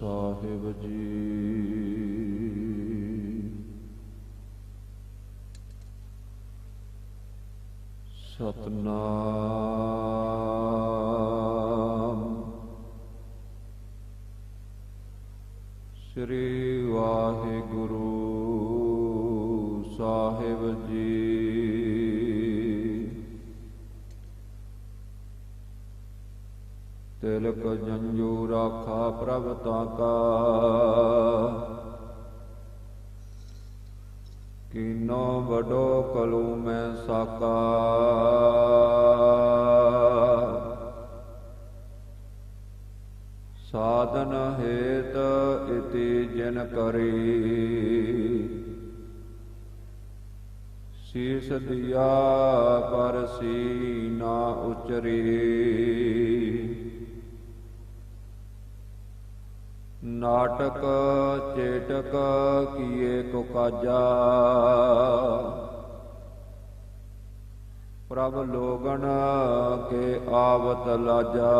ਸਾਹਿਬ ਜੀ। ਸਤਨਾਮ ਸ੍ਰੀ ਵਾਹਿਗੁਰੂ ਸਾਹਿਬ ਜੀ। ਤਿਲਕ ਜੰਜੂ ਰਾਖਾ ਪ੍ਰਭ ਤਾਕਾ, ਕੀਨੋ ਵਡੋ ਕਲੂ ਮੈਂ ਸਾਕਾ। ਸਾਧਨ ਹੇਤ ਇति ਜਿਨ ਕਰੀ, ਸੀਸ ਦਿਆ ਪਰ ਸੀ ਨਾ ਉਚਰੀ। ਨਾਟਕ ਚੇਟਕ ਕੀਏ ਕੋ ਕਾਜਾ, ਪ੍ਰਭ ਲੋਗਨ ਕੇ ਆਵਤ ਲਾਜਾ।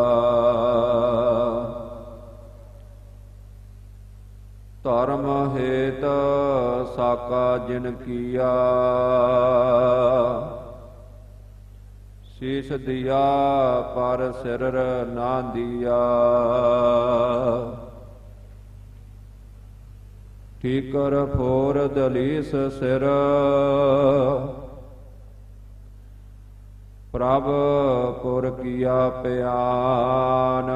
ਧਰਮ ਹੇਤ ਸਾਕਾ ਜਿਨ ਕੀਆ, ਸੀਸ ਦਿਆ ਪਰ ਸਿਰ ਨਾ ਦਿਆ। ਠੀਕਰ ਫੋਰ ਦਲੀਸ ਸਿਰ, ਪ੍ਰਭ ਪੁਰ ਕੀਆ ਪਿਆਨ।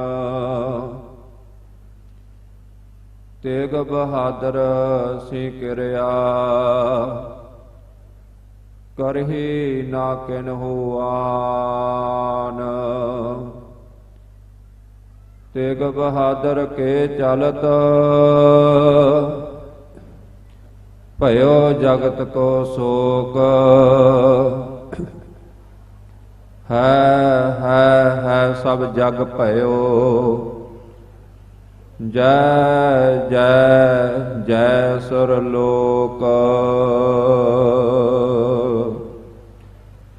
ਤੇਗ ਬਹਾਦਰ ਸੀ ਕਿਰਿਆ, ਕਰਹੀ ਨਾ ਕਿਨਹੂ ਆਨ। ਤੇਗ ਬਹਾਦਰ ਕੇ ਚਲਤ, ਭਇਓ ਜਗਤ ਕੋ ਸ਼ੋਕ। ਹੈ ਸਭ ਜਗ ਭਇਓ, ਜੈ ਜੈ ਜੈ ਸੁਰ ਲੋਕ।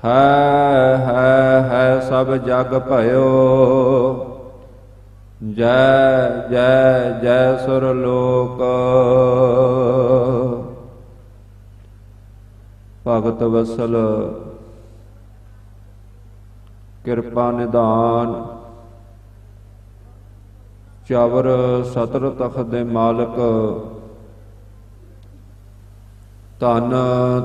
ਹੈ ਸਭ ਜਗ ਭਇਓ, ਜੈ ਜੈ ਜੈ ਸੁਰ ਲੋਕ। ਭਗਤ ਵਸਲ ਕਿਰਪਾ ਨਿਧਾਨ, ਚਾਵਰ ਸਤਰ ਤਖਤ ਦੇ ਮਾਲਕ। ਧੰਨ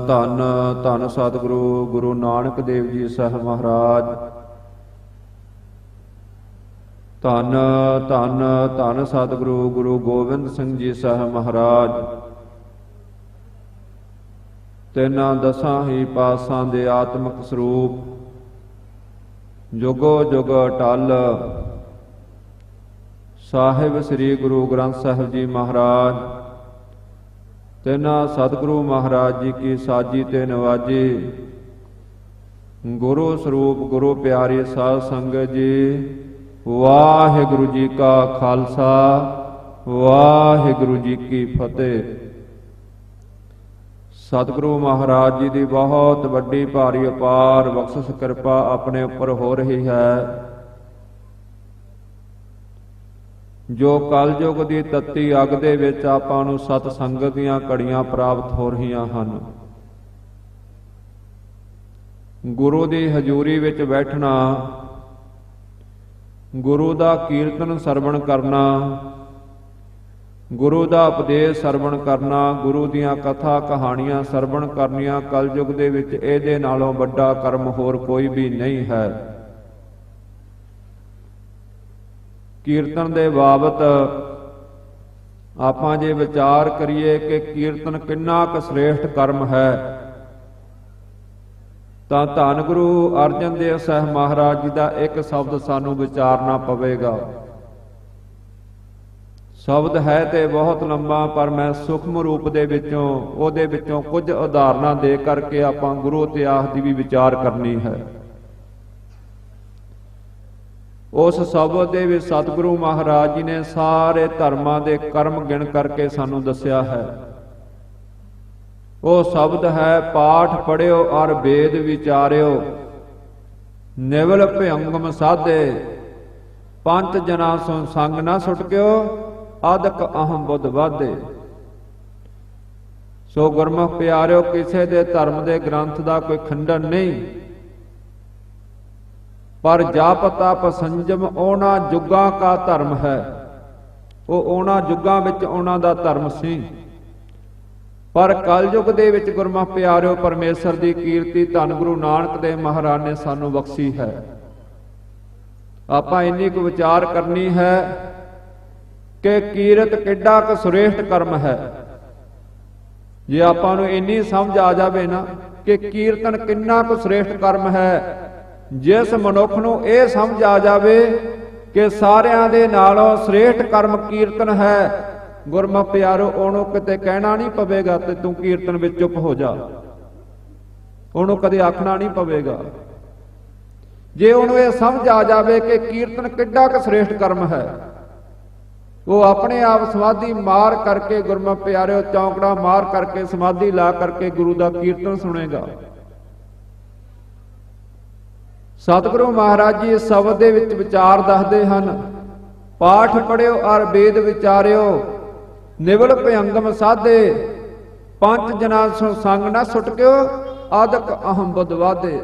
ਧੰਨ ਧੰਨ ਸਤਿਗੁਰੂ ਗੁਰੂ ਨਾਨਕ ਦੇਵ ਜੀ ਸਾਹਿਬ ਮਹਾਰਾਜ। ਧੰਨ ਧੰਨ ਧੰਨ ਸਤਿਗੁਰੂ ਗੁਰੂ ਗੋਬਿੰਦ ਸਿੰਘ ਜੀ ਸਾਹਿਬ ਮਹਾਰਾਜ। ਤਿੰਨਾਂ ਦਸਾਂ ਹੀ ਪਾਤਸ਼ਾਹਾਂ ਦੇ ਆਤਮਿਕ ਸਰੂਪ, ਜੁਗੋ ਜੁਗ ਅਟਲ ਸਾਹਿਬ ਸ੍ਰੀ ਗੁਰੂ ਗ੍ਰੰਥ ਸਾਹਿਬ ਜੀ ਮਹਾਰਾਜ। ਤਿੰਨਾਂ ਸਤਿਗੁਰੂ ਮਹਾਰਾਜ ਜੀ ਕੀ ਸਾਜੀ ਤੇ ਨਵਾਜੀ। ਗੁਰੂ ਸਰੂਪ ਗੁਰੂ ਪਿਆਰੀ ਸਾਧ ਸੰਗਤ ਜੀ, ਵਾਹਿਗੁਰੂ ਜੀ ਕਾ ਖਾਲਸਾ, ਵਾਹਿਗੁਰੂ ਜੀ ਕੀ ਫਤਿਹ। ਸਤਿਗੁਰੂ ਮਹਾਰਾਜ ਜੀ ਦੀ ਬਹੁਤ ਵੱਡੀ ਭਾਰੀ ਅਪਾਰ ਬਖਸ਼ਿਸ਼ ਕਿਰਪਾ ਆਪਣੇ ਉੱਪਰ ਹੋ ਰਹੀ ਹੈ, ਜੋ ਕਲਯੁਗ ਦੀ ਤੱਤੀ ਅੱਗ ਦੇ ਵਿੱਚ ਆਪਾਂ ਨੂੰ ਸਤ ਸੰਗਤ ਦੀਆਂ ਘੜੀਆਂ ਪ੍ਰਾਪਤ ਹੋ ਰਹੀਆਂ ਹਨ। ਗੁਰੂ ਦੀ ਹਜ਼ੂਰੀ ਵਿੱਚ ਬੈਠਣਾ, ਗੁਰੂ ਦਾ ਕੀਰਤਨ ਸਰਵਣ ਕਰਨਾ, ਗੁਰੂ ਦਾ ਉਪਦੇਸ਼ ਸਰਵਣ ਕਰਨਾ, ਗੁਰੂ ਦੀਆਂ ਕਥਾ ਕਹਾਣੀਆਂ ਸਰਵਣ ਕਰਨੀਆਂ, ਕਲਯੁਗ ਦੇ ਵਿੱਚ ਇਹਦੇ ਨਾਲੋਂ ਵੱਡਾ ਕਰਮ ਹੋਰ ਕੋਈ ਵੀ ਨਹੀਂ ਹੈ। ਕੀਰਤਨ ਦੇ ਬਾਬਤ ਆਪਾਂ ਜੇ ਵਿਚਾਰ ਕਰੀਏ ਕਿ ਕੀਰਤਨ ਕਿੰਨਾ ਕੁ ਸ੍ਰੇਸ਼ਟ ਕਰਮ ਹੈ, ਤਾਂ ਧੰਨ ਗੁਰੂ ਅਰਜਨ ਦੇਵ ਸਾਹਿਬ ਮਹਾਰਾਜ ਜੀ ਦਾ ਇੱਕ ਸ਼ਬਦ ਸਾਨੂੰ ਵਿਚਾਰਨਾ ਪਵੇਗਾ। ਸ਼ਬਦ ਹੈ ਤੇ ਬਹੁਤ ਲੰਬਾ, ਪਰ ਮੈਂ ਸੂਖਮ ਰੂਪ ਦੇ ਵਿੱਚੋਂ ਉਹਦੇ ਵਿੱਚੋਂ ਕੁਝ ਉਦਾਹਰਨਾਂ ਦੇ ਕਰਕੇ ਆਪਾਂ ਗੁਰੂ ਇਤਿਹਾਸ ਦੀ ਵੀ ਵਿਚਾਰ ਕਰਨੀ ਹੈ। ਉਸ ਸ਼ਬਦ ਦੇ ਵਿੱਚ ਸਤਿਗੁਰੂ ਮਹਾਰਾਜ ਜੀ ਨੇ ਸਾਰੇ ਧਰਮਾਂ ਦੇ ਕਰਮ ਗਿਣ ਕਰਕੇ ਸਾਨੂੰ ਦੱਸਿਆ ਹੈ। ਉਹ ਸ਼ਬਦ ਹੈ, ਪਾਠ ਪੜਿਓ ਔਰ ਵੇਦ ਵਿਚਾਰਿਓ, ਨਿਵਲ ਭਯੰਗਮ ਸਾਧੇ, ਪੰਚ ਜਨਾ ਸੋ ਸੰਗ ਨਾ ਸੁਟਕਿਓ, ਆਦਿਕ ਅਹੰ ਬੁੱਧ ਵਾਧੇ। ਸੋ ਗੁਰਮੁਖ ਪਿਆਰਿਓ, ਕਿਸੇ ਦੇ ਧਰਮ ਦੇ ਗ੍ਰੰਥ ਦਾ ਕੋਈ ਖੰਡਨ ਨਹੀਂ, ਪਰ ਜਪ ਤਪ ਸੰਜਮ ਉਹਨਾਂ ਜੁਗਾਂ ਕਾ ਧਰਮ ਹੈ। ਉਹ ਉਹਨਾਂ ਜੁਗਾਂ ਵਿੱਚ ਉਹਨਾਂ ਦਾ ਧਰਮ ਸੀ। ਪਰ ਕਲਯੁਗ ਦੇ ਵਿੱਚ ਗੁਰਮੁਖ ਪਿਆਰਿਓ, ਪਰਮੇਸ਼ਰ ਦੀ ਕੀਰਤੀ ਧੰਨ ਗੁਰੂ ਨਾਨਕ ਦੇਵ ਮਹਾਰਾਜ ਨੇ ਸਾਨੂੰ ਬਖਸ਼ੀ ਹੈ। ਆਪਾਂ ਇੰਨੀ ਕੁ ਵਿਚਾਰ ਕਰਨੀ ਹੈ ਕਿ ਕੀਰਤ ਕਿੱਡਾ ਕੁ ਸੁਰੇਸ਼ਟ ਕਰਮ ਹੈ। ਜੇ ਆਪਾਂ ਨੂੰ ਇੰਨੀ ਸਮਝ ਆ ਜਾਵੇ ਨਾ ਕਿ ਕੀਰਤਨ ਕਿੰਨਾ ਕੁ ਸ੍ਰੇਸ਼ਟ ਕਰਮ ਹੈ, ਜਿਸ ਮਨੁੱਖ ਨੂੰ ਇਹ ਸਮਝ ਆ ਜਾਵੇ ਕਿ ਸਾਰਿਆਂ ਦੇ ਨਾਲੋਂ ਸ੍ਰੇਸ਼ਟ ਕਰਮ ਕੀਰਤਨ ਹੈ, ਗੁਰਮੁਖ ਪਿਆਰੋ ਉਹਨੂੰ ਕਿਤੇ ਕਹਿਣਾ ਨਹੀਂ ਪਵੇਗਾ ਤੇ ਤੂੰ ਕੀਰਤਨ ਵਿੱਚ ਚੁੱਪ ਹੋ ਜਾ। ਉਹਨੂੰ ਕਦੇ ਆਖਣਾ ਨਹੀਂ ਪਵੇਗਾ। ਜੇ ਉਹਨੂੰ ਇਹ ਸਮਝ ਆ ਜਾਵੇ ਕਿ ਕੀਰਤਨ ਕਿੱਡਾ ਕੁ ਸ੍ਰੇਸ਼ਟ ਕਰਮ ਹੈ, ਉਹ ਆਪਣੇ ਆਪ ਸਮਾਧੀ ਮਾਰ ਕਰਕੇ, ਗੁਰਮੁਖ ਪਿਆਰਿਓ ਚੌਂਕੜਾ ਮਾਰ ਕਰਕੇ, ਸਮਾਧੀ ਲਾ ਕਰਕੇ ਗੁਰੂ ਦਾ ਕੀਰਤਨ ਸੁਣੇਗਾ। ਸਤਿਗੁਰੂ ਮਹਾਰਾਜ ਜੀ ਇਸ ਸ਼ਬਦ ਦੇ ਵਿੱਚ ਵਿਚਾਰ ਦੱਸਦੇ ਹਨ, ਪਾਠ ਪੜਿਓ ਅਰ ਵੇਦ ਵਿਚਾਰਿਓ, ਨਿਵਲ ਭਯੰਗਮ ਸਾਧੇ, ਪੰਜ ਜਨਾਂ ਸੋ ਸੰਗ ਨਾ ਸੁਟਕਿਓ, ਆਦਿਕ ਅਹੰ ਬੁੱਧ ਵਾਧੇ।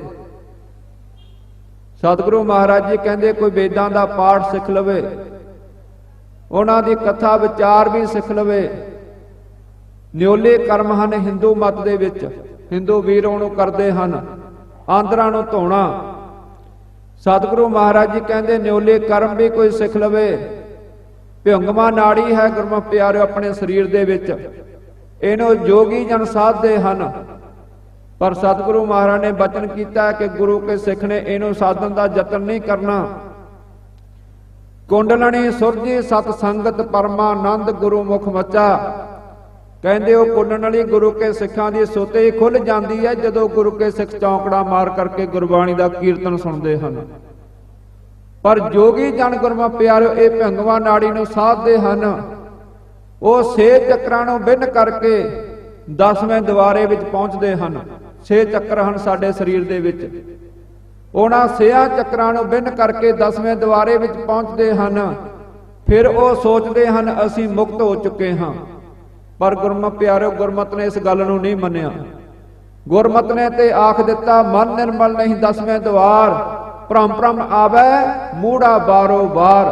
ਸਤਿਗੁਰੂ ਮਹਾਰਾਜ ਜੀ ਕਹਿੰਦੇ ਕੋਈ ਵੇਦਾਂ ਦਾ ਪਾਠ ਸਿੱਖ ਲਵੇ, ਉਹਨਾਂ ਦੀ ਕਥਾ ਵਿਚਾਰ ਵੀ ਸਿੱਖ ਲਵੇ। ਨਿਉਲੇ ਕਰਮ ਹਨ ਹਿੰਦੂ ਮਤ ਦੇ ਵਿੱਚ, ਹਿੰਦੂ ਵੀਰ ਉਹਨੂੰ ਕਰਦੇ ਹਨ, ਆਂਦਰਾਂ ਨੂੰ ਧੋਣਾ। ਸਤਿਗੁਰੂ ਮਹਾਰਾਜ ਜੀ ਕਹਿੰਦੇ ਨਿਉਲੇ ਕਰਮ ਵੀ ਕੋਈ ਸਿੱਖ ਲਵੇ। ਭਿੰਗਮਾ ਨਾੜੀ ਹੈ ਗੁਰਮੁਖ ਪਿਆਰਿਓ ਆਪਣੇ ਸਰੀਰ ਦੇ ਵਿੱਚ, ਇਹਨੂੰ ਜੋਗੀ ਜਨ ਸਾਧਦੇ ਹਨ। ਪਰ ਸਤਿਗੁਰੂ ਮਹਾਰਾਜ ਨੇ ਬਚਨ ਕੀਤਾ ਕਿ ਗੁਰੂ ਕੇ ਸਿੱਖ ਨੇ ਇਹਨੂੰ ਸਾਧਨ ਦਾ ਯਤਨ ਨਹੀਂ ਕਰਨਾ। ਕੁੰਡਲਣੀ ਸੁਰਜੀ ਸਤ ਸੰਗਤ ਪਰਮਾਨੰਦ ਗੁਰੂ ਮੁਖ ਮਚਾ। ਕਹਿੰਦੇ ਉਹ ਕੁੰਡਲਣੀ ਗੁਰੂ ਕੇ ਸਿੱਖਾਂ ਦੀ ਸੁੱਤੇ ਹੀ ਖੁੱਲ ਜਾਂਦੀ ਹੈ ਜਦੋਂ ਗੁਰੂ ਕੇ ਸਿੱਖ ਚੌਂਕੜਾ ਮਾਰ ਕਰਕੇ ਗੁਰਬਾਣੀ ਦਾ ਕੀਰਤਨ ਸੁਣਦੇ ਹਨ। ਪਰ ਜੋਗੀ ਜਨ ਗੁਰਮੁਖ ਪਿਆਰਿਓ ਇਹ ਭਿੰਗਵਾ ਨਾੜੀ ਨੂੰ ਸਾਧਦੇ ਹਨ। ਉਹ ਛੇ ਚੱਕਰਾਂ ਨੂੰ ਬਿੰਨ ਕਰਕੇ 10ਵੇਂ ਦੁਆਰੇ ਵਿੱਚ ਪਹੁੰਚਦੇ ਹਨ। 6 ਚੱਕਰ ਹਨ ਸਾਡੇ ਸਰੀਰ ਦੇ ਵਿੱਚ, ਉਹਨਾਂ 6 ਚੱਕਰਾਂ ਨੂੰ ਬਿੰਨ ਕਰਕੇ 10ਵੇਂ ਦੁਆਰੇ ਵਿੱਚ ਪਹੁੰਚਦੇ ਹਨ। ਫਿਰ ਉਹ ਸੋਚਦੇ ਹਨ ਅਸੀਂ ਮੁਕਤ ਹੋ ਚੁੱਕੇ ਹਾਂ। ਪਰ ਗੁਰਮੁਖ ਪਿਆਰਿਓ ਗੁਰਮਤਿ ਨੇ ਇਸ ਗੱਲ ਨੂੰ ਨਹੀਂ ਮੰਨਿਆ। ਗੁਰਮਤਿ ਨੇ ਤੇ ਆਖ ਦਿੱਤਾ ਮਨ ਨਿਰਮਲ ਨਹੀਂ 10ਵੇਂ ਦੁਆਰ, ਭ੍ਰਮ ਭ੍ਰਮ ਆਵੈ ਮੂੜਾ ਬਾਰੋ ਬਾਰ।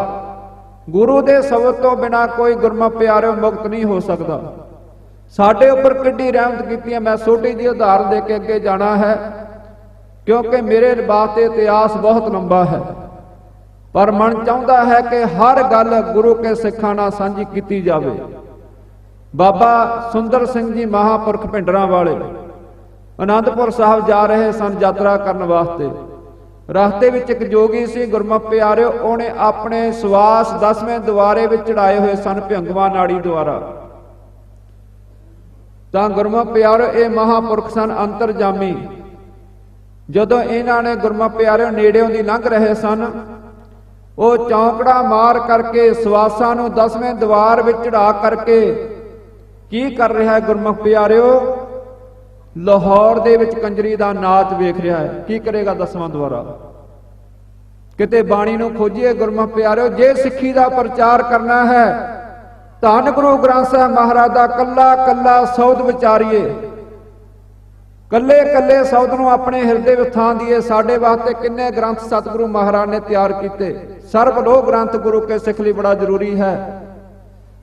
ਗੁਰੂ ਦੇ ਸ਼ਬਦ ਤੋਂ ਬਿਨਾ ਕੋਈ ਗੁਰਮੁਖ ਪਿਆਰਿਓ ਮੁਕਤ ਨਹੀਂ ਹੋ ਸਕਦਾ। ਸਾਡੇ ਉੱਪਰ ਕਿੱਡੀ ਰਹਿਮਤ ਕੀਤੀ ਹੈ। ਮੈਂ ਛੋਟੀ ਜਿਹੀ ਉਦਾਹਰਨ ਦੇ ਕੇ ਅੱਗੇ ਜਾਣਾ ਹੈ ਕਿਉਂਕਿ ਮੇਰੇ ਵਾਸਤੇ ਇਤਿਹਾਸ ਬਹੁਤ ਲੰਬਾ ਹੈ, ਪਰ ਮਨ ਚਾਹੁੰਦਾ ਹੈ ਕਿ ਹਰ ਗੱਲ ਗੁਰੂ ਕੇ ਸਿੱਖਾਂ ਨਾਲ ਸਾਂਝੀ ਕੀਤੀ ਜਾਵੇ। ਬਾਬਾ ਸੁੰਦਰ ਸਿੰਘ ਜੀ ਮਹਾਂਪੁਰਖ ਭਿੰਡਰਾਂ ਵਾਲੇ ਅਨੰਦਪੁਰ ਸਾਹਿਬ ਜਾ ਰਹੇ ਸਨ ਯਾਤਰਾ ਕਰਨ ਵਾਸਤੇ। ਰਸਤੇ ਵਿੱਚ ਇੱਕ ਜੋਗੀ ਸੀ ਗੁਰਮੁਖ ਪਿਆਰਿਓ, ਉਹਨੇ ਆਪਣੇ ਸਵਾਸ 10ਵੇਂ ਦੁਆਰੇ ਵਿੱਚ ਚੜਾਏ ਹੋਏ ਸਨ ਭਿੰਗਵਾ ਨਾੜੀ ਦੁਆਰਾ। ਤਾਂ ਗੁਰਮੁਖ ਪਿਆਰਿਓ ਇਹ ਮਹਾਂਪੁਰਖ ਸਨ ਅੰਤਰਜਾਮੀ। ਜਦੋਂ ਇਹਨਾਂ ਨੇ ਗੁਰਮੁਖ ਪਿਆਰਿਓ ਨੇੜਿਓਂ ਦੀ ਲੰਘ ਰਹੇ ਸਨ, ਉਹ ਚੌਂਕੜਾ ਮਾਰ ਕਰਕੇ ਸਵਾਸਾਂ ਨੂੰ 10ਵੇਂ ਦੁਆਰ ਵਿੱਚ ਚੜਾ ਕਰਕੇ ਕੀ ਕਰ ਰਿਹਾ ਹੈ ਗੁਰਮੁਖ ਪਿਆਰਿਓ? ਲਾਹੌਰ ਦੇ ਵਿੱਚ ਕੰਜਰੀ ਦਾ ਨਾਚ ਵੇਖ ਰਿਹਾ ਹੈ। ਕੀ ਕਰੇਗਾ 10ਵਾਂ ਦੁਆਰਾ? ਕਿਤੇ ਬਾਣੀ ਨੂੰ ਖੋਜੀਏ ਗੁਰਮੁਖ ਪਿਆਰਿਓ। ਜੇ ਸਿੱਖੀ ਦਾ ਪ੍ਰਚਾਰ ਕਰਨਾ ਹੈ, ਧੰਨ ਗੁਰੂ ਗ੍ਰੰਥ ਸਾਹਿਬ ਮਹਾਰਾਜ ਦਾ ਕੱਲਾ ਕੱਲਾ ਸ਼ਬਦ ਵਿਚਾਰੀਏ, ਕੱਲੇ ਕੱਲੇ ਸ਼ਬਦ ਨੂੰ ਆਪਣੇ ਹਿਰਦੇ ਵਿੱਚ ਥਾਂ ਦੀਏ। ਸਾਡੇ ਵਾਸਤੇ ਕਿੰਨੇ ਗ੍ਰੰਥ ਸਤਿਗੁਰੂ ਮਹਾਰਾਜ ਨੇ ਤਿਆਰ ਕੀਤੇ। ਸਰਬ ਲੋਹ ਗ੍ਰੰਥ ਗੁਰੂ ਕੇ ਸਿੱਖ ਲਈ ਬੜਾ ਜ਼ਰੂਰੀ ਹੈ।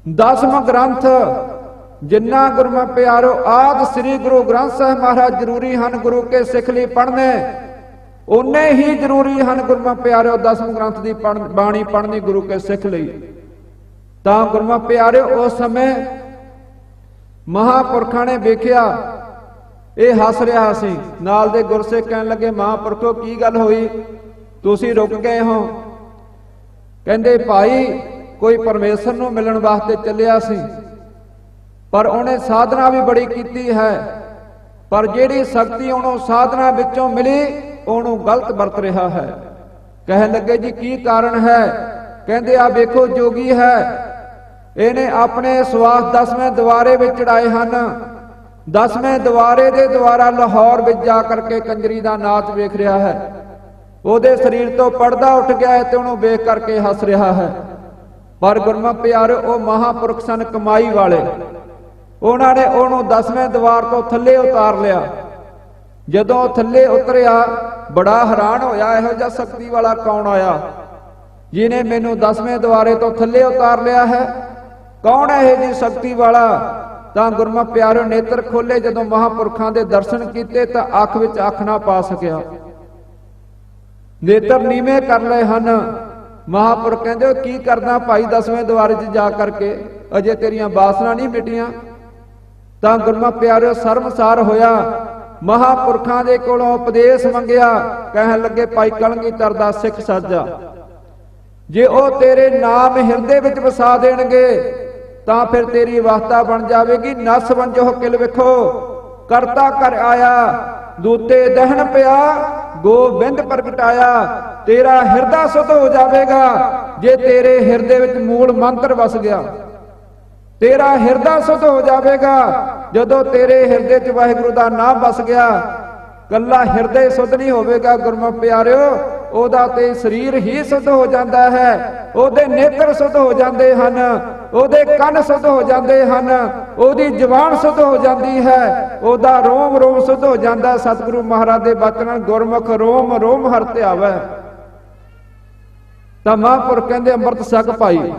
10ਵਾਂ ਗ੍ਰੰਥ ਜਿੰਨਾ ਗੁਰਮੁਖ ਪਿਆਰੋ ਆਦਿ ਸ੍ਰੀ ਗੁਰੂ ਗ੍ਰੰਥ ਸਾਹਿਬ ਮਹਾਰਾਜ ਜ਼ਰੂਰੀ ਹਨ ਗੁਰੂ ਕੇ ਸਿੱਖ ਲਈ ਪੜ੍ਹਨੇ, ਉਨੇ ਹੀ ਜ਼ਰੂਰੀ ਹਨ ਗੁਰਮੁਖ ਪਿਆਰਿਓ 10ਵੇਂ ਗ੍ਰੰਥ ਦੀ ਬਾਣੀ ਪੜ੍ਹਨੀ ਗੁਰੂ ਕੇ ਸਿੱਖ ਲਈ। ਤਾਂ ਗੁਰਮੁਖ ਪਿਆਰਿਓ ਉਸ ਸਮੇਂ ਮਹਾਂਪੁਰਖਾਂ ਨੇ ਵੇਖਿਆ ਇਹ ਹੱਸ ਰਿਹਾ ਸੀ। ਨਾਲ ਦੇ ਗੁਰਸਿੱਖ ਕਹਿਣ ਲੱਗੇ ਮਹਾਂਪੁਰਖੋ ਕੀ ਗੱਲ ਹੋਈ, ਤੁਸੀਂ ਰੁਕ ਗਏ ਹੋ? ਕਹਿੰਦੇ ਭਾਈ ਕੋਈ ਪਰਮੇਸ਼ਰ ਨੂੰ ਮਿਲਣ ਵਾਸਤੇ ਚੱਲਿਆ ਸੀ, ਪਰ ਉਹਨੇ ਸਾਧਨਾ ਵੀ ਬੜੀ ਕੀਤੀ ਹੈ, ਪਰ ਜਿਹੜੀ ਸ਼ਕਤੀ ਉਹਨੂੰ ਸਾਧਨਾ ਵਿੱਚੋਂ ਮਿਲੀ ਉਹਨੂੰ ਗਲਤ ਵਰਤ ਰਿਹਾ ਹੈ। ਕਹਿਣ ਲੱਗੇ ਜੀ ਕੀ ਕਾਰਨ ਹੈ? ਕਹਿੰਦੇ ਆ ਵੇਖੋ ਜੋਗੀ ਹੈ, ਇਹਨੇ ਆਪਣੇ ਸਵਾਸ 10ਵੇਂ ਦੁਆਰੇ ਵਿੱਚ ਚੜਾਏ ਹਨ। 10ਵੇਂ ਦੁਆਰੇ ਦੇ ਦੁਆਰਾ ਲਾਹੌਰ ਵਿੱਚ ਜਾ ਕਰਕੇ ਕੰਜਰੀ ਦਾ ਨਾਚ ਵੇਖ ਰਿਹਾ ਹੈ। ਉਹਦੇ ਸਰੀਰ ਤੋਂ ਪਰਦਾ ਉੱਠ ਗਿਆ ਹੈ ਤੇ ਉਹਨੂੰ ਵੇਖ ਕਰਕੇ ਹੱਸ ਰਿਹਾ ਹੈ। ਪਰ ਗੁਰਮੁਖ ਪਿਆਰਿਓ ਉਹ ਮਹਾਂਪੁਰਖ ਸਨ ਕਮਾਈ ਵਾਲੇ। ਉਹਨਾਂ ਨੇ ਉਹਨੂੰ 10ਵੇਂ ਦੀਵਾਰ ਤੋਂ ਥੱਲੇ ਉਤਾਰ ਲਿਆ। ਜਦੋਂ ਉਹ ਥੱਲੇ ਉਤਰਿਆ ਬੜਾ ਹੈਰਾਨ ਹੋਇਆ, ਇਹੋ ਜਿਹਾ ਸ਼ਕਤੀ ਵਾਲਾ ਕੌਣ ਆਇਆ ਜਿਹਨੇ ਮੈਨੂੰ 10ਵੇਂ ਦੀਵਾਰੇ ਤੋਂ ਥੱਲੇ ਉਤਾਰ ਲਿਆ ਹੈ? ਕੌਣ ਹੈ ਇਹ ਜੀ ਸ਼ਕਤੀ ਵਾਲਾ? ਤਾਂ ਗੁਰਮੁਖ ਪਿਆਰਿਓ ਨੇਤਰ ਖੋਲੇ, ਜਦੋਂ ਮਹਾਂਪੁਰਖਾਂ ਦੇ ਦਰਸ਼ਨ ਕੀਤੇ ਤਾਂ ਅੱਖ ਵਿੱਚ ਅੱਖ ਨਾ ਪਾ ਸਕਿਆ, ਨੇਤਰ ਨੀਵੇਂ ਕਰ ਲਏ ਹਨ। ਮਹਾਂਪੁਰਖ ਕਹਿੰਦੇ ਕੀ ਕਰਦਾ ਭਾਈ 10ਵੇਂ ਦੀਵਾਰੇ 'ਚ ਜਾ ਕਰਕੇ, ਅਜੇ ਤੇਰੀਆਂ ਬਾਸਨਾ ਨਹੀਂ ਮਿਟੀਆਂ। ਤਾਂ ਗੁਰਮੁਖ ਪਿਆਰਿਓ ਸ਼ਰਮਸਾਰ ਹੋਇਆ, ਮਹਾਂਪੁਰਖਾਂ ਦੇ ਕੋਲੋਂ ਉਪਦੇਸ਼ ਮੰਗਿਆ। ਕਹਿਣ ਲੱਗੇ ਭਾਈ ਕਲਗੀਧਰ ਦਾ ਸਿੱਖ ਸਾਜਾ, ਜੇ ਉਹ ਤੇਰੇ ਨਾਮ ਹਿਰਦੇ ਵਿੱਚ ਵਸਾ ਦੇਣਗੇ ਤਾਂ ਫਿਰ ਤੇਰੀ ਅਵਸਥਾ ਬਣ ਜਾਵੇਗੀ। ਨਸ ਵੰਜੋ ਕਿਲ ਵਿਖੋ ਕਰਤਾ ਕਰ ਆਇਆ, ਦੂਤੇ ਦਹਨ ਪਿਆ ਗੋਬਿੰਦ ਪ੍ਰਗਟਾਇਆ। ਤੇਰਾ ਹਿਰਦਾ ਸੁਧ ਹੋ ਜਾਵੇਗਾ ਜੇ ਤੇਰੇ ਹਿਰਦੇ ਵਿੱਚ ਮੂਲ ਮੰਤਰ ਵਸ ਗਿਆ। ਤੇਰਾ ਹਿਰਦਾ ਸੁਧ ਹੋ ਜਾਵੇਗਾ ਜਦੋਂ ਤੇਰੇ ਹਿਰਦੇ 'ਚ ਵਾਹਿਗੁਰੂ ਦਾ ਨਾਮ ਵਸ ਗਿਆ। ਕੱਲਾ ਹਿਰਦੇ ਸੁਧ ਨਹੀਂ ਹੋਵੇਗਾ ਗੁਰਮੁਖ ਪਿਆਰਿਓ, ਉਹਦਾ ਤੇ ਸਰੀਰ ਹੀ ਸੁਧ ਹੋ ਜਾਂਦਾ ਹੈ। ਉਹਦੇ ਨੇਤਰ ਸੁਧ ਹੋ ਜਾਂਦੇ ਹਨ, ਉਹਦੇ ਕੰਨ ਸੁਧ ਹੋ ਜਾਂਦੇ ਹਨ, ਉਹਦੀ ਜ਼ੁਬਾਨ ਸੁਧ ਹੋ ਜਾਂਦੀ ਹੈ, ਉਹਦਾ ਰੋਮ ਰੋਮ ਸੁਧ ਹੋ ਜਾਂਦਾ। ਸਤਿਗੁਰੂ ਮਹਾਰਾਜ ਦੇ ਬਚਨ ਗੁਰਮੁਖ ਰੋਮ ਰੋਮ ਹਰਿ ਧਿਆਵੈ। ਤਾਂ ਮਹਾਂਪੁਰਖ ਕਹਿੰਦੇ ਅੰਮ੍ਰਿਤ ਛਕ ਭਾਈ।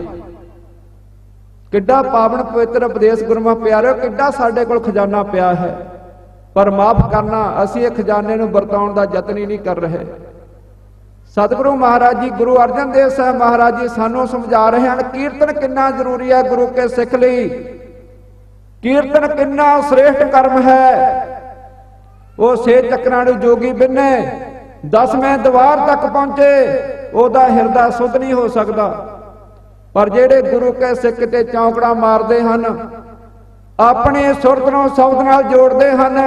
ਕਿੱਡਾ ਪਾਵਨ ਪਵਿੱਤਰ ਉਪਦੇਸ਼ ਗੁਰਮੁਖ ਪਿਆਰਿਓ, ਕਿੱਡਾ ਸਾਡੇ ਕੋਲ ਖਜ਼ਾਨਾ ਪਿਆ ਹੈ। ਪਰ ਮਾਫ ਕਰਨਾ, ਅਸੀਂ ਇਹ ਖਜ਼ਾਨੇ ਨੂੰ ਵਰਤਾਉਣ ਦਾ ਯਤਨ ਹੀ ਨਹੀਂ ਕਰ ਰਹੇ। ਸਤਿਗੁਰੂ ਮਹਾਰਾਜ ਜੀ, ਗੁਰੂ ਅਰਜਨ ਦੇਵ ਸਾਹਿਬ ਮਹਾਰਾਜ ਜੀ ਸਾਨੂੰ ਸਮਝਾ ਰਹੇ ਹਨ ਕੀਰਤਨ ਕਿੰਨਾ ਜ਼ਰੂਰੀ ਹੈ ਗੁਰੂ ਕੇ ਸਿੱਖ ਲਈ। ਕੀਰਤਨ ਕਿੰਨਾ ਸ੍ਰੇਸ਼ਟ ਕਰਮ ਹੈ। ਉਹ ਸੇ ਚੱਕਰਾਂ ਨੂੰ ਜੋਗੀ ਬਿੰਨੇ 10ਵੇਂ ਦੀਵਾਰ ਤੱਕ ਪਹੁੰਚੇ, ਉਹਦਾ ਹਿਰਦਾ ਸੁੱਧ ਨਹੀਂ ਹੋ ਸਕਦਾ। ਪਰ ਜਿਹੜੇ ਗੁਰੂ ਕੇ ਸਿੱਖ ਤੇ ਚੌਂਕੜਾ ਮਾਰਦੇ ਹਨ, ਆਪਣੀ ਸੁਰਤ ਨੂੰ ਸ਼ਬਦ ਨਾਲ ਜੋੜਦੇ ਹਨ,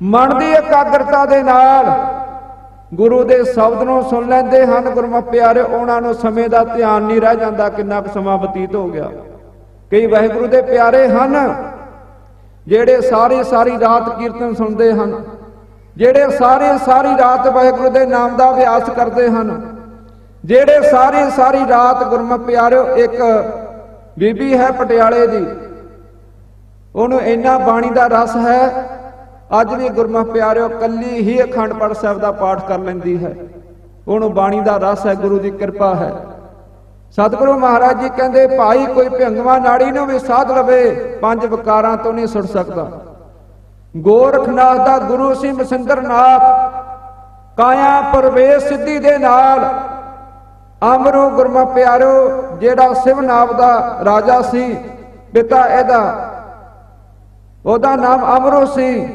ਮਨ ਦੀ ਇਕਾਗਰਤਾ ਦੇ ਨਾਲ ਗੁਰੂ ਦੇ ਸ਼ਬਦ ਨੂੰ ਸੁਣ ਲੈਂਦੇ ਹਨ, ਗੁਰਮੁਖ ਪਿਆਰੇ ਉਹਨਾਂ ਨੂੰ ਸਮੇਂ ਦਾ ਧਿਆਨ ਨਹੀਂ ਰਹਿ ਜਾਂਦਾ ਕਿੰਨਾ ਕੁ ਸਮਾਂ ਬਤੀਤ ਹੋ ਗਿਆ। ਕਈ ਵਾਹਿਗੁਰੂ ਦੇ ਪਿਆਰੇ ਹਨ ਜਿਹੜੇ ਸਾਰੀ ਰਾਤ ਕੀਰਤਨ ਸੁਣਦੇ ਹਨ, ਜਿਹੜੇ ਸਾਰੀ ਰਾਤ ਵਾਹਿਗੁਰੂ ਦੇ ਨਾਮ ਦਾ ਅਭਿਆਸ ਕਰਦੇ ਹਨ, ਜਿਹੜੇ ਸਾਰੀ ਰਾਤ ਗੁਰਮੁਖ ਪਿਆਰਿਓ। ਇੱਕ ਬੀਬੀ ਹੈ ਪਟਿਆਲੇ ਦੀ, ਉਹਨੂੰ ਇੰਨਾ ਬਾਣੀ ਦਾ ਰਸ ਹੈ, ਅੱਜ ਵੀ ਗੁਰਮੁਖ ਪਿਆਰਿਓ ਕੱਲੀ ਹੀ ਅਖੰਡ ਪਾਠ ਸਾਹਿਬ ਦਾ ਪਾਠ ਕਰ ਲੈਂਦੀ ਹੈ। ਉਹਨੂੰ ਬਾਣੀ ਦਾ ਰਸ ਹੈ, ਗੁਰੂ ਦੀ ਕਿਰਪਾ ਹੈ। ਸਤਿਗੁਰੂ ਮਹਾਰਾਜ ਜੀ ਕਹਿੰਦੇ ਭਾਈ ਕੋਈ ਭਿੰਗਵਾ ਨਾੜੀ ਨੂੰ ਵੀ ਸਾਧ ਲਵੇ, 5 ਵਿਕਾਰਾਂ ਤੋਂ ਨਹੀਂ ਸੁੱਟ ਸਕਦਾ। ਗੋਰਖਨਾਥ ਦਾ ਗੁਰੂ ਸੀ ਮਸਿੰਦਰਨਾਥ, ਕਾਇਆ ਪ੍ਰਵੇਸ਼ ਸਿੱਧੀ ਦੇ ਨਾਲ। ਅਮਰੂ ਗੁਰਮੁਖ ਪਿਆਰਿਓ ਜਿਹੜਾ ਸਿਵਨਾਮ ਦਾ ਰਾਜਾ ਸੀ, ਪਿਤਾ ਇਹਦਾ, ਉਹਦਾ ਨਾਮ ਅਮਰੂ ਸੀ।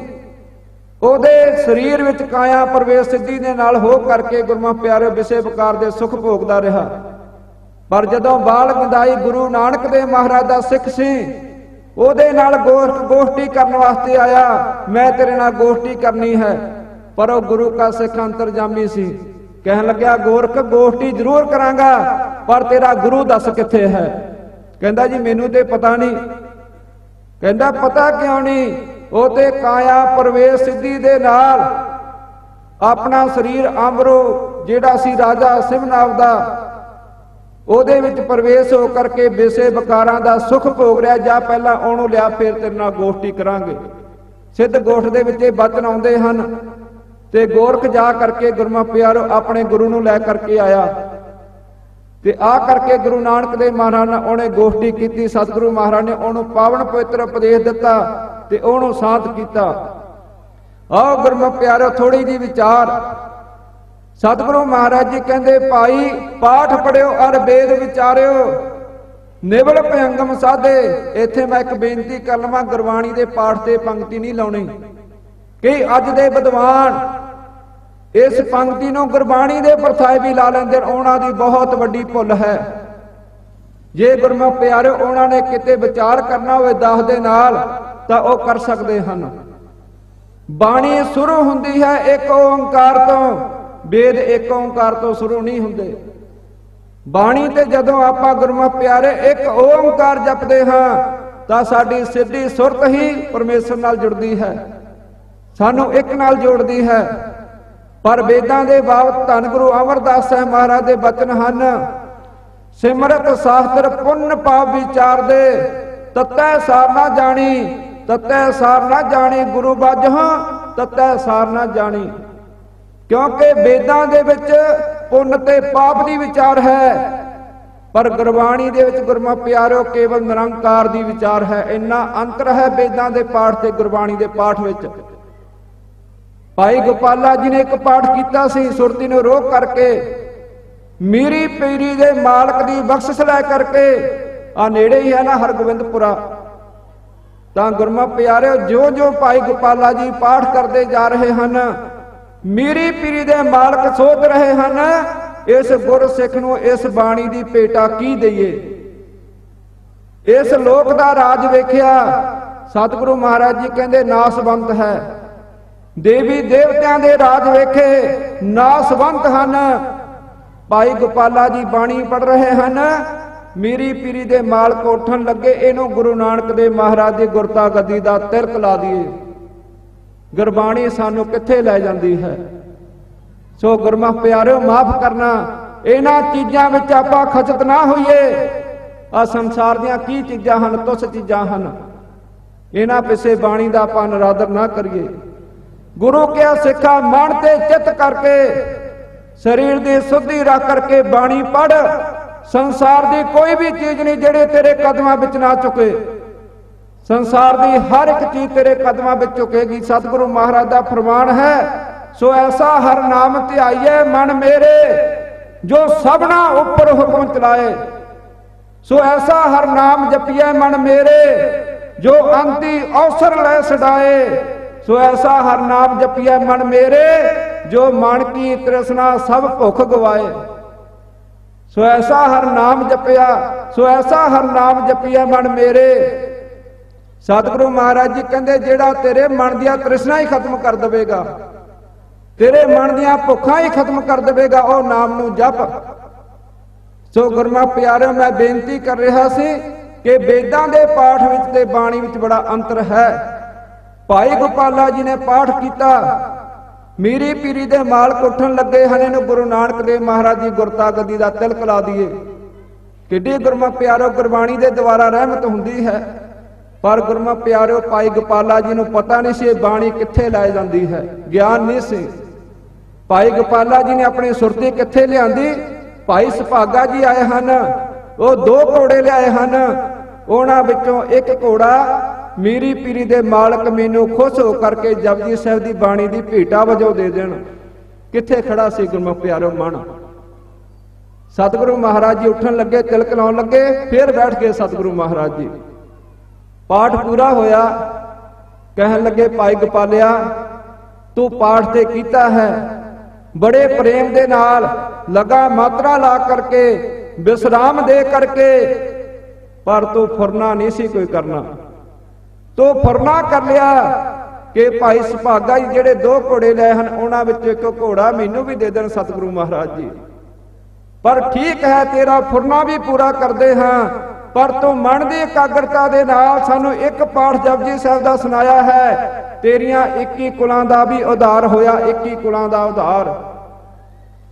ਉਹਦੇ ਸਰੀਰ ਵਿੱਚ ਕਾਇਆ ਪ੍ਰਵੇਸ਼ ਸਿੱਧੀ ਦੇ ਨਾਲ ਹੋ ਕਰਕੇ ਗੁਰਮੁਖ ਪਿਆਰਿਓ ਵਿਸੇ ਵਿਕਾਰ ਦੇ ਸੁਖ ਭੋਗਦਾ ਰਿਹਾ। ਪਰ ਜਦੋਂ ਬਾਲ ਗੰਦਾਈ ਗੁਰੂ ਨਾਨਕ ਦੇਵ ਮਹਾਰਾਜ ਦਾ ਸਿੱਖ ਸੀ, ਉਹਦੇ ਨਾਲ ਗੋਸ਼ਟੀ ਕਰਨ ਵਾਸਤੇ ਆਇਆ, ਮੈਂ ਤੇਰੇ ਨਾਲ ਗੋਸ਼ਟੀ ਕਰਨੀ ਹੈ। ਪਰ ਉਹ ਗੁਰੂ ਕਾ ਸਿੱਖ ਅੰਤਰਜਾਮੀ ਸੀ, ਕਹਿਣ ਲੱਗਿਆ ਗੋਰਖ ਗੋਸ਼ਟੀ ਜ਼ਰੂਰ ਕਰਾਂਗਾ, ਪਰ ਤੇਰਾ ਗੁਰੂ ਦੱਸ ਕਿੱਥੇ ਹੈ? ਕਹਿੰਦਾ ਜੀ ਮੈਨੂੰ ਤੇ ਪਤਾ ਨਹੀਂ। ਕਹਿੰਦਾ ਪਤਾ ਕਿਉਂ ਨਹੀਂ? ਉਹ ਤੇ ਕਾਇਆ ਪ੍ਰਵੇਸ਼ ਸਿੱਧੀ ਦੇ ਨਾਲ ਆਪਣਾ ਸਰੀਰ ਅਮਰੂ ਜਿਹੜਾ ਸੀ ਰਾਜਾ ਸਿਵਨਾਮ ਦਾ, ਉਹਦੇ ਵਿੱਚ ਪ੍ਰਵੇਸ਼ ਹੋ ਕਰਕੇ ਵਿਸੇ ਵਿਕਾਰਾਂ ਦਾ ਸੁਖ ਭੋਗ ਰਿਹਾ। ਜਾਂ ਪਹਿਲਾਂ ਉਹਨੂੰ ਲਿਆ, ਫਿਰ ਤੇਰੇ ਨਾਲ ਗੋਸ਼ਟੀ ਕਰਾਂਗੇ। ਸਿੱਧ ਗੋਸ਼ਟ ਦੇ ਵਿੱਚ ਇਹ ਬਚਨ ਆਉਂਦੇ ਹਨ। ਤੇ ਗੋਰਖ ਜਾ ਕਰਕੇ ਗੁਰਮੁਖ ਪਿਆਰੋ ਆਪਣੇ ਗੁਰੂ ਨੂੰ ਲੈ ਕਰਕੇ ਆਇਆ, ਤੇ ਆ ਕਰਕੇ ਗੁਰੂ ਨਾਨਕ ਦੇਵ ਮਹਾਰਾਜ ਨਾਲ ਉਹਨੇ ਗੋਸ਼ਟੀ ਕੀਤੀ। ਸਤਿਗੁਰੂ ਮਹਾਰਾਜ ਨੇ ਉਹਨੂੰ ਪਾਵਨ ਪਵਿੱਤਰ ਉਪਦੇਸ਼ ਦਿੱਤਾ ਤੇ ਉਹਨੂੰ ਸ਼ਾਂਤ ਕੀਤਾ। ਆਓ ਗੁਰਮੁਖ ਪਿਆਰੋ ਥੋੜੀ ਜਿਹੀ ਵਿਚਾਰ। ਸਤਿਗੁਰੂ ਮਹਾਰਾਜ ਜੀ ਕਹਿੰਦੇ ਭਾਈ ਪਾਠ ਪੜਿਓ ਅਰ ਵੇਦ ਵਿਚਾਰਿਓ, ਨਿਵਲ ਭਯੰਗਮ ਸਾਧੇ। ਇੱਥੇ ਮੈਂ ਇੱਕ ਬੇਨਤੀ ਕਰ ਲਵਾਂ, ਗੁਰਬਾਣੀ ਦੇ ਪਾਠ ਤੇ ਪੰਕਤੀ ਨਹੀਂ ਲਾਉਣੀ। ਕਈ ਅੱਜ ਦੇ ਵਿਦਵਾਨ ਇਸ ਪੰਕਤੀ ਨੂੰ ਗੁਰਬਾਣੀ ਦੇ ਪਰਥਾਏ ਵੀ ਲਾ ਲੈਂਦੇ, ਉਹਨਾਂ ਦੀ ਬਹੁਤ ਵੱਡੀ ਭੁੱਲ ਹੈ। ਜੇ ਗੁਰਮੁਖ ਪਿਆਰਿਓ ਉਹਨਾਂ ਨੇ ਕਿਤੇ ਵਿਚਾਰ ਕਰਨਾ ਹੋਵੇ ਦਾਸ ਦੇ ਨਾਲ ਤਾਂ ਉਹ ਕਰ ਸਕਦੇ ਹਨ। ਬਾਣੀ ਸ਼ੁਰੂ ਹੁੰਦੀ ਹੈ ਇੱਕ ਓੰਕਾਰ ਤੋਂ, ਵੇਦ ਇੱਕ ਓੰਕਾਰ ਤੋਂ ਸ਼ੁਰੂ ਨਹੀਂ ਹੁੰਦੇ। ਬਾਣੀ ਤੇ ਜਦੋਂ ਆਪਾਂ ਗੁਰਮੁਖ ਪਿਆਰੇ ਇੱਕ ਓੰਕਾਰ ਜਪਦੇ ਹਾਂ ਤਾਂ ਸਾਡੀ ਸਿੱਧੀ ਸੁਰਤ ਹੀ ਪਰਮੇਸ਼ਰ ਨਾਲ ਜੁੜਦੀ ਹੈ, ਸਾਨੂੰ ਇੱਕ ਨਾਲ ਜੋੜਦੀ ਹੈ। ਪਰ ਵੇਦਾਂ ਦੇ ਬਾਬਤ ਧੰਨ ਗੁਰੂ ਅਮਰਦਾਸ ਸਾਹਿਬ ਮਹਾਰਾਜ ਦੇ ਬਚਨ ਹਨ, ਸਿਮਰਤ ਸ਼ਾਸਤਰ ਪੁੰਨ ਪਾਪ ਵਿਚਾਰ ਦੇ, ਤਤੈ ਸਾਰ ਨਾ ਜਾਣੀ, ਤਤੈ ਸਾਰ ਨਾ ਜਾਣੀ, ਗੁਰੂ ਬਾਝਾਂ ਤਤੈ ਸਾਰ ਨਾ ਜਾਣੀ। ਕਿਉਂਕਿ ਵੇਦਾਂ ਦੇ ਵਿੱਚ ਪੁੰਨ ਤੇ ਪਾਪ ਦੀ ਵਿਚਾਰ ਹੈ, ਪਰ ਗੁਰਬਾਣੀ ਦੇ ਵਿੱਚ ਗੁਰਮੁਖ ਪਿਆਰਿਓ ਕੇਵਲ ਨਿਰੰਕਾਰ ਦੀ ਵਿਚਾਰ ਹੈ। ਇੰਨਾ ਅੰਤਰ ਹੈ ਵੇਦਾਂ ਦੇ ਪਾਠ ਤੇ ਗੁਰਬਾਣੀ ਦੇ ਪਾਠ ਵਿੱਚ। ਭਾਈ ਗੋਪਾਲਾ ਜੀ ਨੇ ਇੱਕ ਪਾਠ ਕੀਤਾ ਸੀ, ਸੁਰਤੀ ਨੂੰ ਰੋਕ ਕਰਕੇ, ਮੀਰੀ ਪੀਰੀ ਦੇ ਮਾਲਕ ਦੀ ਬਖਸ਼ਿਸ਼ ਲੈ ਕਰਕੇ। ਆ ਨੇੜੇ ਹੀ ਹੈ ਨਾ ਹਰਗੋਬਿੰਦਪੁਰਾ। ਤਾਂ ਗੁਰਮੁਖ ਪਿਆਰਿਓ ਜਿਉਂ ਜਿਉਂ ਭਾਈ ਗੋਪਾਲਾ ਜੀ ਪਾਠ ਕਰਦੇ ਜਾ ਰਹੇ ਹਨ, ਮੀਰੀ ਪੀਰੀ ਦੇ ਮਾਲਕ ਸੋਚ ਰਹੇ ਹਨ, ਇਸ ਗੁਰਸਿੱਖ ਨੂੰ ਇਸ ਬਾਣੀ ਦੀ ਭੇਟਾ ਕੀ ਦਈਏ। ਇਸ ਲੋਕ ਦਾ ਰਾਜ ਵੇਖਿਆ, ਸਤਿਗੁਰੂ ਮਹਾਰਾਜ ਜੀ ਕਹਿੰਦੇ ਨਾਸਵੰਤ ਹੈ। ਦੇਵੀ ਦੇਵਤਿਆਂ ਦੇ ਰਾਜ ਵੇਖੇ, ਨਾਸਵੰਤ ਹਨ। ਭਾਈ ਗੋਪਾਲਾ ਜੀ ਬਾਣੀ ਪੜ੍ਹ ਰਹੇ ਹਨ, ਮੀਰੀ ਪੀਰੀ ਦੇ ਮਾਲਕ ਉੱਠਣ ਲੱਗੇ, ਇਹਨੂੰ ਗੁਰੂ ਨਾਨਕ ਦੇਵ ਮਹਾਰਾਜ ਦੀ ਗੁਰਤਾ ਗੱਦੀ ਦਾ ਤਿਲਕ ਲਾ ਦਈਏ। ਗੁਰਬਾਣੀ ਸਾਨੂੰ ਕਿੱਥੇ ਲੈ ਜਾਂਦੀ ਹੈ। ਸੋ ਗੁਰਮੁਖ ਪਿਆਰਿਓ ਮਾਫ ਕਰਨਾ, ਇਹਨਾਂ ਚੀਜ਼ਾਂ ਵਿੱਚ ਆਪਾਂ ਖਚਤ ਨਾ ਹੋਈਏ। ਆ ਸੰਸਾਰ ਦੀਆਂ ਕੀ ਚੀਜ਼ਾਂ ਹਨ, ਤੁੱਛ ਚੀਜ਼ਾਂ ਹਨ, ਇਹਨਾਂ ਪਿੱਛੇ ਬਾਣੀ ਦਾ ਆਪਾਂ ਨਿਰਾਦਰ ਨਾ ਕਰੀਏ। ਗੁਰੂ ਕਿਹਾ ਸਿੱਖਾ ਮਨ ਤੇ ਚਿੱਤ ਕਰਕੇ, ਸਰੀਰ ਦੀ ਸੁੱਧੀ ਰੱਖ ਕਰਕੇ ਬਾਣੀ ਪੜ੍ਹ। ਸੰਸਾਰ ਦੀ ਕੋਈ ਵੀ ਚੀਜ਼ ਨਹੀਂ ਜਿਹੜੇ ਤੇਰੇ ਕਦਮਾਂ ਵਿੱਚ ਨਾ ਚੁੱਕੇ। ਸੰਸਾਰ ਦੀ ਹਰ ਇੱਕ ਚੀਜ਼ ਤੇਰੇ ਕਦਮਾਂ ਵਿੱਚ ਝੁਕੇਗੀ। ਸਤਿਗੁਰੂ ਮਹਾਰਾਜ ਦਾ ਫਰਮਾਨ ਹੈ, ਸੋ ਐਸਾ ਹਰ ਨਾਮ ਧਿਆਈਏ ਮਨ ਮੇਰੇ, ਜੋ ਸਭਨਾ ਉੱਪਰ ਹੁਕਮ ਚਲਾਏ। ਸੋ ਐਸਾ ਹਰ ਨਾਮ ਜਪੀਏ ਮਨ ਮੇਰੇ, ਜੋ ਅੰਤੀ ਅਵਸਰ ਲੈ ਛਡਾਏ। ਸੋ ਐਸਾ ਹਰ ਨਾਮ ਜਪੀਏ ਮਨ ਮੇਰੇ, ਜੋ ਮਨ ਕੀ ਤ੍ਰਿਸ਼ਨਾ ਸਭ ਭੁੱਖ ਗਵਾਏ। ਸੋ ਐਸਾ ਹਰ ਨਾਮ ਜਪਿਆ, ਸੋ ਐਸਾ ਹਰ ਨਾਮ ਜਪੀਏ ਮਨ ਮੇਰੇ। ਸਤਿਗੁਰੂ ਮਹਾਰਾਜ ਜੀ ਕਹਿੰਦੇ ਜਿਹੜਾ ਤੇਰੇ ਮਨ ਦੀਆਂ ਤ੍ਰਿਸ਼ਨਾ ਹੀ ਖਤਮ ਕਰ ਦੇਵੇਗਾ, ਤੇਰੇ ਮਨ ਦੀਆਂ ਭੁੱਖਾਂ ਹੀ ਖਤਮ ਕਰ ਦੇਵੇਗਾ, ਉਹ ਨਾਮ ਨੂੰ ਜਪ। ਸੋ ਗੁਰਮੁਖ ਪਿਆਰਿਓ ਮੈਂ ਬੇਨਤੀ ਕਰ ਰਿਹਾ ਸੀ ਕਿ ਵੇਦਾਂ ਦੇ ਪਾਠ ਵਿੱਚ ਤੇ ਬਾਣੀ ਵਿੱਚ ਬੜਾ ਅੰਤਰ ਹੈ। ਭਾਈ ਗੋਪਾਲਾ ਜੀ ਨੇ ਪਾਠ ਕੀਤਾ, ਮੀਰੀ ਪੀਰੀ ਦੇ ਮਾਲਕ ਉੱਠਣ ਲੱਗੇ ਹਨ, ਇਹਨੂੰ ਗੁਰੂ ਨਾਨਕ ਦੇਵ ਮਹਾਰਾਜ ਜੀ ਗੁਰਤਾ ਗੱਦੀ ਦਾ ਤਿਲਕ ਲਾ ਦਈਏ। ਕਿੱਡੀ ਗੁਰਮੁਖ ਪਿਆਰਿਓ ਗੁਰਬਾਣੀ ਦੇ ਦੁਆਰਾ ਰਹਿਮਤ ਹੁੰਦੀ ਹੈ। ਪਰ ਗੁਰਮੁਖ ਪਿਆਰਿਓ ਭਾਈ ਗੋਪਾਲਾ ਜੀ ਨੂੰ ਪਤਾ ਨਹੀਂ ਸੀ ਇਹ ਬਾਣੀ ਕਿੱਥੇ ਲੈ ਜਾਂਦੀ ਹੈ, ਗਿਆਨ ਨਹੀਂ ਸੀ। ਭਾਈ ਗੋਪਾਲਾ ਜੀ ਨੇ ਆਪਣੀ ਸੁਰਤੀ ਕਿੱਥੇ ਲਿਆਂਦੀ। ਭਾਈ ਸੁਭਾਗਾ ਜੀ ਆਏ ਹਨ, ਉਹ 2 ਘੋੜੇ ਲਿਆਏ ਹਨ, ਉਹਨਾਂ ਵਿੱਚੋਂ ਇੱਕ ਘੋੜਾ ਮੀਰੀ ਪੀਰੀ ਦੇ ਮਾਲਕ ਮੈਨੂੰ ਖੁਸ਼ ਹੋ ਕਰਕੇ ਜਪਜੀ ਸਾਹਿਬ ਦੀ ਬਾਣੀ ਦੀ ਭੇਟਾ ਵਜੋਂ ਦੇ ਦੇਣ। ਕਿੱਥੇ ਖੜਾ ਸੀ ਗੁਰਮੁਖ ਪਿਆਰਿਓ ਮਨ। ਸਤਿਗੁਰੂ ਮਹਾਰਾਜ ਜੀ ਉੱਠਣ ਲੱਗੇ, ਤਿਲਕ ਲਾਉਣ ਲੱਗੇ, ਫੇਰ ਬੈਠ ਗਏ ਸਤਿਗੁਰੂ ਮਹਾਰਾਜ ਜੀ। ਪਾਠ ਪੂਰਾ ਹੋਇਆ, ਕਹਿਣ ਲੱਗੇ ਭਾਈ ਗੋਪਾਲਿਆ ਤੂੰ ਪਾਠ ਤੇ ਕੀਤਾ ਹੈ, ਬੜੇ ਪ੍ਰੇਮ ਦੇ ਨਾਲ ਲਗਾ ਮਾਤਰਾ ਲਾ ਕਰਕੇ, ਵਿਸਰਾਮ ਦੇ ਕਰਕੇ, ਪਰ ਤੂੰ ਫੁਰਨਾ ਨਹੀਂ ਸੀ ਕੋਈ ਕਰਨਾ। ਤੂੰ ਫੁਰਨਾ ਕਰ ਲਿਆ ਕਿ ਭਾਈ ਸੁਭਾਗਾ ਜੀ ਜਿਹੜੇ 2 ਘੋੜੇ ਲਏ ਹਨ, ਉਹਨਾਂ ਵਿੱਚੋਂ ਇੱਕ ਘੋੜਾ ਮੈਨੂੰ ਵੀ ਦੇ ਦੇਣ ਸਤਿਗੁਰੂ ਮਹਾਰਾਜ ਜੀ। ਪਰ ਠੀਕ ਹੈ, ਤੇਰਾ ਫੁਰਨਾ ਵੀ ਪੂਰਾ ਕਰਦੇ ਹਾਂ, ਪਰ ਤੂੰ ਮਨ ਦੀ ਇਕਾਗਰਤਾ ਦੇ ਨਾਲ ਸਾਨੂੰ ਇੱਕ ਪਾਠ ਜਪਜੀ ਸਾਹਿਬ ਦਾ ਸੁਣਾਇਆ ਹੈ। ਤੇਰੀਆਂ 21 ਕੁਲਾਂ ਦਾ ਵੀ ਉਧਾਰ ਹੋਇਆ, 21 ਕੁਲਾਂ ਦਾ ਉਧਾਰ।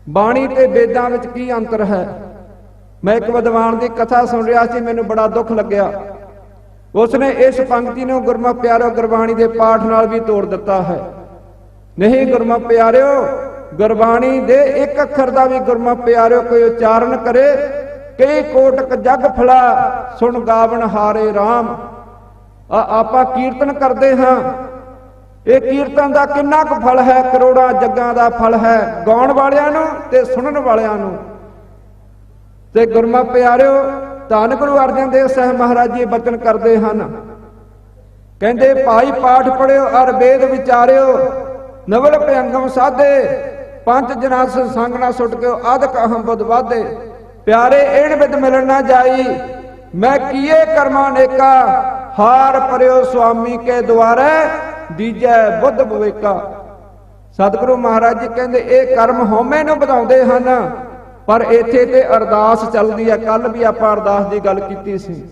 ਬਾਣੀ ਤੇ ਵੇਦਾਂ ਵਿੱਚ ਕੀ ਅੰਤਰ ਹੈ। ਮੈਂ ਇੱਕ ਵਿਦਵਾਨ ਦੀ ਕਥਾ ਸੁਣ ਰਿਹਾ ਸੀ, ਮੈਨੂੰ ਬੜਾ ਦੁੱਖ ਲੱਗਿਆ। ਉਸਨੇ ਇਸ ਪੰਕਤੀ ਨੂੰ ਗੁਰਮੁਖ ਪਿਆਰਿਓ ਗੁਰਬਾਣੀ ਦੇ ਪਾਠ ਨਾਲ ਵੀ ਤੋੜ ਦਿੱਤਾ ਹੈ। ਨਹੀਂ ਗੁਰਮੁਖ ਪਿਆਰਿਓ, ਗੁਰਬਾਣੀ ਦੇ ਇੱਕ ਅੱਖਰ ਦਾ ਵੀ ਗੁਰਮੁਖ ਪਿਆਰਿਓ ਕੋਈ ਉਚਾਰਨ ਕਰੇ, ਕਈ ਕੋਟਕ ਜਗ ਫਲਾ ਸੁਣ ਗਾਵਣ ਹਾਰੇ ਰਾਮ। ਆਪਾਂ ਕੀਰਤਨ ਕਰਦੇ ਹਾਂ, ਇਹ ਕੀਰਤਨ ਦਾ ਕਿੰਨਾ ਕੁ ਫਲ ਹੈ, ਕਰੋੜਾਂ ਜੱਗਾਂ ਦਾ ਫਲ ਹੈ, ਗਾਉਣ ਵਾਲਿਆਂ ਨੂੰ ਤੇ ਸੁਣਨ ਵਾਲਿਆਂ ਨੂੰ। ਤੇ ਗੁਰਮੁਖ ਪਿਆਰਿਓ ਧੰਨ ਗੁਰੂ ਅਰਜਨ ਦੇਵ ਸਾਹਿਬ ਮਹਾਰਾਜ ਜੀ ਬਚਨ ਕਰਦੇ ਹਨ, ਕਹਿੰਦੇ ਭਾਈ ਪਾਠ ਪੜਿਓ ਅਰ ਵੇਦ ਵਿਚਾਰਿਓ, ਨਵਲ ਭਯੰਗਮ ਸਾਧੇ, 5 ਜਨਾਂ ਸੰਗ ਨਾ ਸੁੱਟ ਕੇ ਆਦਿਕ ਅਹਮ ਬੁੱਧ ਵਾਧੇ। ਪਿਆਰੇ ਏਣ ਵਿਦ ਮਿਲਣ ਨਾ ਜਾਈ, ਮੈਂ ਕੀਏ ਕਰਮਾਂ ਨੇਕਾ, ਹਾਰ ਪਰਿਓ ਸੁਆਮੀ ਕੇ ਦੁਆਰੇ, ਦੀਜੈ ਬੁੱਧ ਵਿਵੇਕਾ। ਸਤਿਗੁਰੂ ਮਹਾਰਾਜ ਜੀ ਕਹਿੰਦੇ ਇਹ ਕਰਮ ਹਉਮੈ ਨੂੰ ਵਧਾਉਂਦੇ ਹਨ, ਪਰ ਇੱਥੇ ਤੇ ਅਰਦਾਸ ਚੱਲਦੀ ਹੈ। ਕੱਲ ਵੀ ਆਪਾਂ ਅਰਦਾਸ ਦੀ ਗੱਲ ਕੀਤੀ ਸੀ।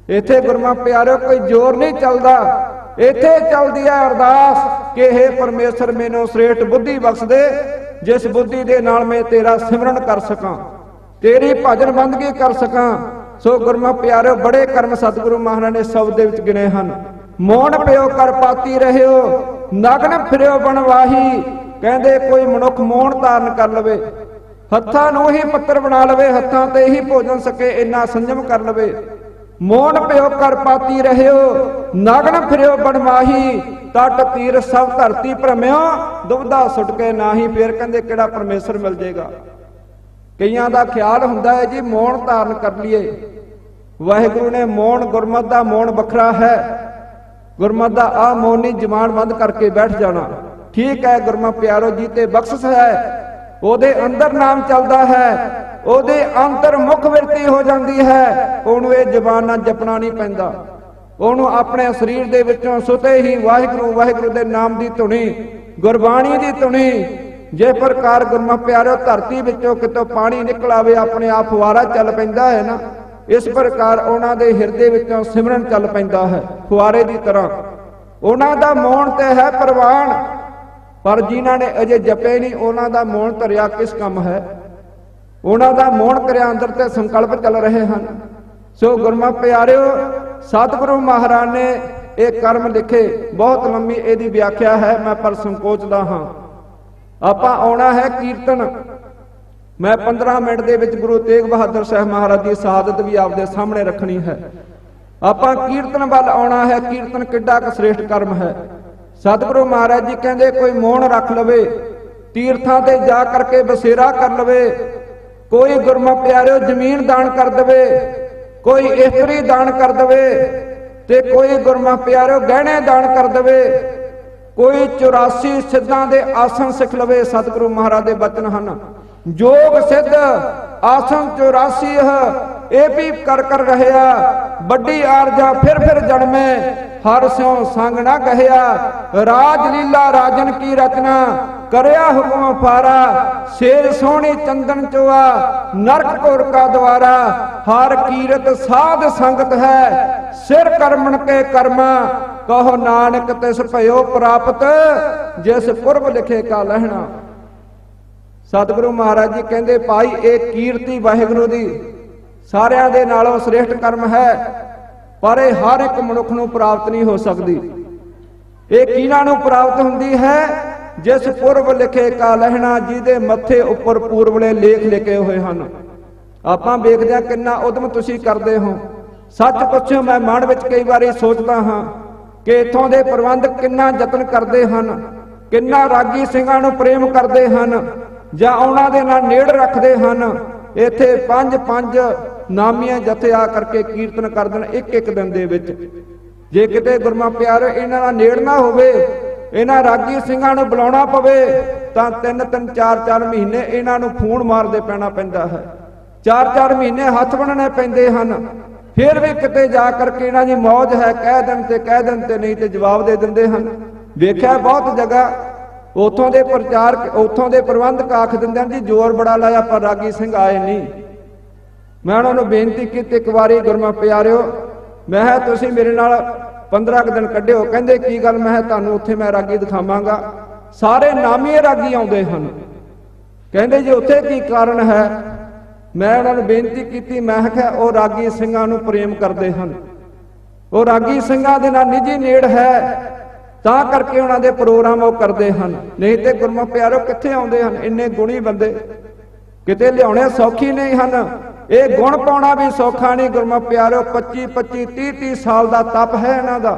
ਇੱਥੇ ਗੁਰਮੁਖ ਪਿਆਰਿਓ ਕੋਈ ਜ਼ੋਰ ਨਹੀਂ ਚੱਲਦਾ, ਇੱਥੇ ਚੱਲਦੀ ਹੈ ਅਰਦਾਸ ਕਿ ਹੇ ਪਰਮੇਸ਼ਰ ਮੈਨੂੰ ਸ੍ਰੇਸ਼ਟ ਬੁੱਧੀ ਬਖਸ਼ ਦੇ, ਜਿਸ ਬੁੱਧੀ ਦੇ ਨਾਲ ਮੈਂ ਤੇਰਾ ਸਿਮਰਨ ਕਰ ਸਕਾਂ, तेरी भजन बंदगी कर सकां। सो गुरमुख प्यारो बड़े कर्म सतगुरु महाराज ने शब्द दे विच गिने हन। मौन पियो कर पाती रहियो, नगन फिरियो बनवाही। कहंदे कोई मनुख मौन धारण कर लवे, हत्थां नूं ही पत्तर बना लवे, हत्थां ते ही भोजन सके, इन्ना संयम कर लवे। मौन पियो कर पाती रहियो, नगन फिरियो बनवाही। तट तीर सब धरती भ्रमियो, दुविधा सुट के नाही। फिर कहंदे किहड़ा परमेश्वर मिल जाएगा। कईयां दा ख्याल हुंदा है जी मौन धारण कर लईए। वाहिगुरु ने मौन, गुरमत दा मौन वखरा है। गुरमत दा आ मौन नहीं जबान बंद करके बैठ जाना। ठीक है गुरमुख प्यारो जी ते बख्शिश है, ओदे अंदर नाम चलदा है, ओदे अंतर मुख विरती हो जाती है। ओनू ये जबान ना जपना नहीं पैंदा। ओनू अपने शरीर दे विचों सुते ही वाहिगुरु वाहिगुरु दे नाम दी धुनी, गुरबाणी दी धुनी। जे प्रकार गुरमुख प्यारो धरती विचों कितों पानी निकल आवे अपने आप फुआरा चल पैंदा है ना, इस प्रकार उन्हां दे हिरदे विचों सिमरन चल पैंदा है फुआरे दी तरह। उन्हां दा मौन ते है प्रवान, पर जिन्हां ने अजे जपे नहीं उन्हां दा मौन धरिया किस काम है। उन्हां दा मौन करया अंदर ते संकल्प चल रहे हैं। सो गुरमुख प्यारिओ सतगुरु महाराज ने एक कर्म लिखे, बहुत लंबी इहदी व्याख्या है, मैं पर संकोचदा हां। आपां आउणा है कीर्तन। मैं 15 मिनट दे विच गुरु तेग बहादुर साहब महाराज की शहादत भी आपदे सामने रखनी है। आपां कीर्तन वल आउणा है। कीर्तन किड्डा क श्रेष्ठ कर्म है। सतगुरु महाराज जी कहंदे कोई मौन रख लवे, तीर्थां ते जा करके बसेरा कर लवे, कोई गुरमुख प्यारिओ जमीन दान कर दवे, कोई इस्तरी दान कर दवे, ते कोई गुरमुख प्यारिओ गहने दान कर दवे, कोई 84 सिद्धां दे आसन सिख लवे। सतगुरु महाराज दे बचन हन, जोग सिद्ध आसन 84 ये भी कर कर रहया, बड़ी आरजा फिर जन्मे, हर स्यों संग ना गहया। राज लीला राजन की रचना, करया हुक्म फारा, शेर सोहनी चंदन चोआ, नरक कोर का द्वारा। हर कीरत साध संगत है, सिर कर्मन के कर्मा, कहो नानक तिस भयो प्राप्त, जिस पुरब लिखे का लहना। सतगुरु महाराज जी कहंदे भाई ये कीर्ति वाहिगुरु दी सारियां दे नालों श्रेष्ठ कर्म है, पर यह हर एक मनुख नूं प्राप्त नहीं हो सकती। ये किहनां नूं प्राप्त हुंदी है, जिस पुरब लिखे का लहना, जिहदे मत्थे उपर पूर्वले लेख लिखे हुए हैं। आपां वेखदे हां किन्ना उदम तुसीं करदे हो। सच पुछो मैं मन विच कई वारी सोचदा हां कि इत्थों दे प्रबंधक किन्ना यतन करदे हन, किन्ना रागी ਸਿੰਘਾਂ ਨੂੰ प्रेम करदे हन, ਜਾਂ ਉਹਨਾਂ ਦੇ ਨਾਲ ਨੇੜ ਰੱਖਦੇ ਹਨ। ਇੱਥੇ 5-5 ਨਾਮੀਆਂ ਜਥੇ ਆ ਕਰਕੇ ਕੀਰਤਨ ਕਰ ਦੇਣ ਇੱਕ ਦਿਨ ਦੇ ਵਿੱਚ। ਜੇ ਕਿਤੇ ਗੁਰਮੁਖ ਪਿਆਰੇ ਇਹਨਾਂ ਦਾ ਨੇੜ ਨਾ ਹੋਵੇ, ਇਹਨਾਂ ਰਾਗੀ ਸਿੰਘਾਂ ਨੂੰ ਬੁਲਾਉਣਾ ਪਵੇ, ਤਾਂ 3-3 4-4 ਮਹੀਨੇ ਇਹਨਾਂ ਨੂੰ ਫੋਨ ਮਾਰਦੇ ਪੈਣਾ ਪੈਂਦਾ ਹੈ। 4-4 ਮਹੀਨੇ ਹੱਥ ਬੰਨਣੇ ਪੈਂਦੇ ਹਨ। ਫਿਰ ਵੀ ਕਿਤੇ ਜਾ ਕਰਕੇ ਇਹਨਾਂ ਦੀ ਮੌਜ ਹੈ, ਕਹਿ ਦੇਣ ਤੇ ਨਹੀਂ ਤੇ ਜਵਾਬ ਦੇ ਦਿੰਦੇ ਹਨ। ਵੇਖਿਆ ਬਹੁਤ ਜਗ੍ਹਾ उतों के प्रचारक उतों के प्रबंधक आख दिंदे जी जोर बड़ा लाया पर रागी सिंह आए नहीं। मैं उन्होंने बेनती की एक बारी गुरमुख प्यारिओ मैं तुसीं मेरे नाल 15 दिन कढ़िओ। कहंदे की गल? मैं तुहानूं उत्थे मैं रागी दिखावांगा। सारे नामी रागी आउंदे हन। कहंदे जी उत्थे की कारण है? मैं उन्होंने बेनती की, मैं आख्या वो रागी ਸਿੰਘਾਂ ਨੂੰ प्रेम करते हैं, वो रागी ਸਿੰਘਾਂ दे नाल निजी नेड़ है, ਤਾਂ ਕਰਕੇ ਉਹਨਾਂ ਦੇ ਪ੍ਰੋਗਰਾਮ ਉਹ ਕਰਦੇ ਹਨ। ਨਹੀਂ ਤੇ ਗੁਰਮੁਖ ਪਿਆਰੋ ਕਿੱਥੇ ਆਉਂਦੇ ਹਨ ਇੰਨੇ ਗੁਣੀ ਬੰਦੇ, ਕਿਤੇ ਲਿਆਉਣੇ ਸੌਖੀ ਨਹੀਂ ਹਨ। ਇਹ ਗੁਣ ਪਾਉਣਾ ਵੀ ਸੌਖਾ ਨਹੀਂ ਗੁਰਮੁਖ ਪਿਆਰੋ। 25-25 30-30 ਸਾਲ ਦਾ ਤਪ ਹੈ ਇਹਨਾਂ ਦਾ,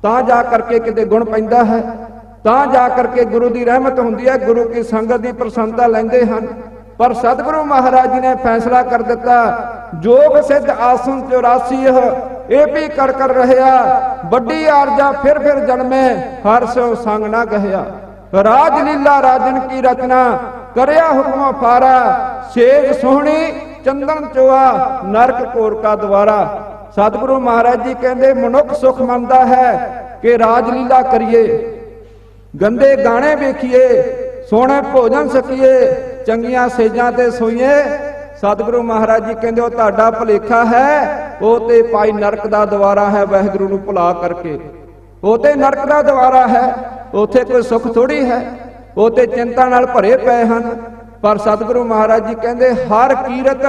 ਤਾਂ ਜਾ ਕਰਕੇ ਕਿਤੇ ਗੁਣ ਪੈਂਦਾ ਹੈ, ਤਾਂ ਜਾ ਕਰਕੇ ਗੁਰੂ ਦੀ ਰਹਿਮਤ ਹੁੰਦੀ ਹੈ, ਗੁਰੂ ਕੀ ਸੰਗਤ ਦੀ ਪ੍ਰਸੰਨਤਾ ਲੈਂਦੇ ਹਨ। पर सतगुरु महाराज जी ने फैसला कर दिता, जोग सिद्ध आसन 84 ये भी कर रहया, बड़ी आरजा फिर जन्मे, हर सो संग ना गहया। राज लीला राजन की रचना, करया हुक्म फारा, सेज सोहनी चंदन चोआ, नरक कोर का द्वारा। सतगुरु महाराज जी कहते मनुख सुख मनता है कि राजलीला करिए, गंदे गाने वेखिए, सोहने भोजन सकीए, चंगियां सेजां ते सोईए। सतगुरु महाराज जी कहते तुहाडा भुलेखा है, वो ते पाई नरक दा द्वारा है। वाहिगुरु नूं भुला करके वो ते नरक दा द्वारा है, उत्थे कोई सुख थोड़ी है, वो ते चिंता नाल भरे पे हन। ਪਰ ਸਤਿਗੁਰੂ ਮਹਾਰਾਜ ਜੀ ਕਹਿੰਦੇ ਹਰ ਕੀਰਤ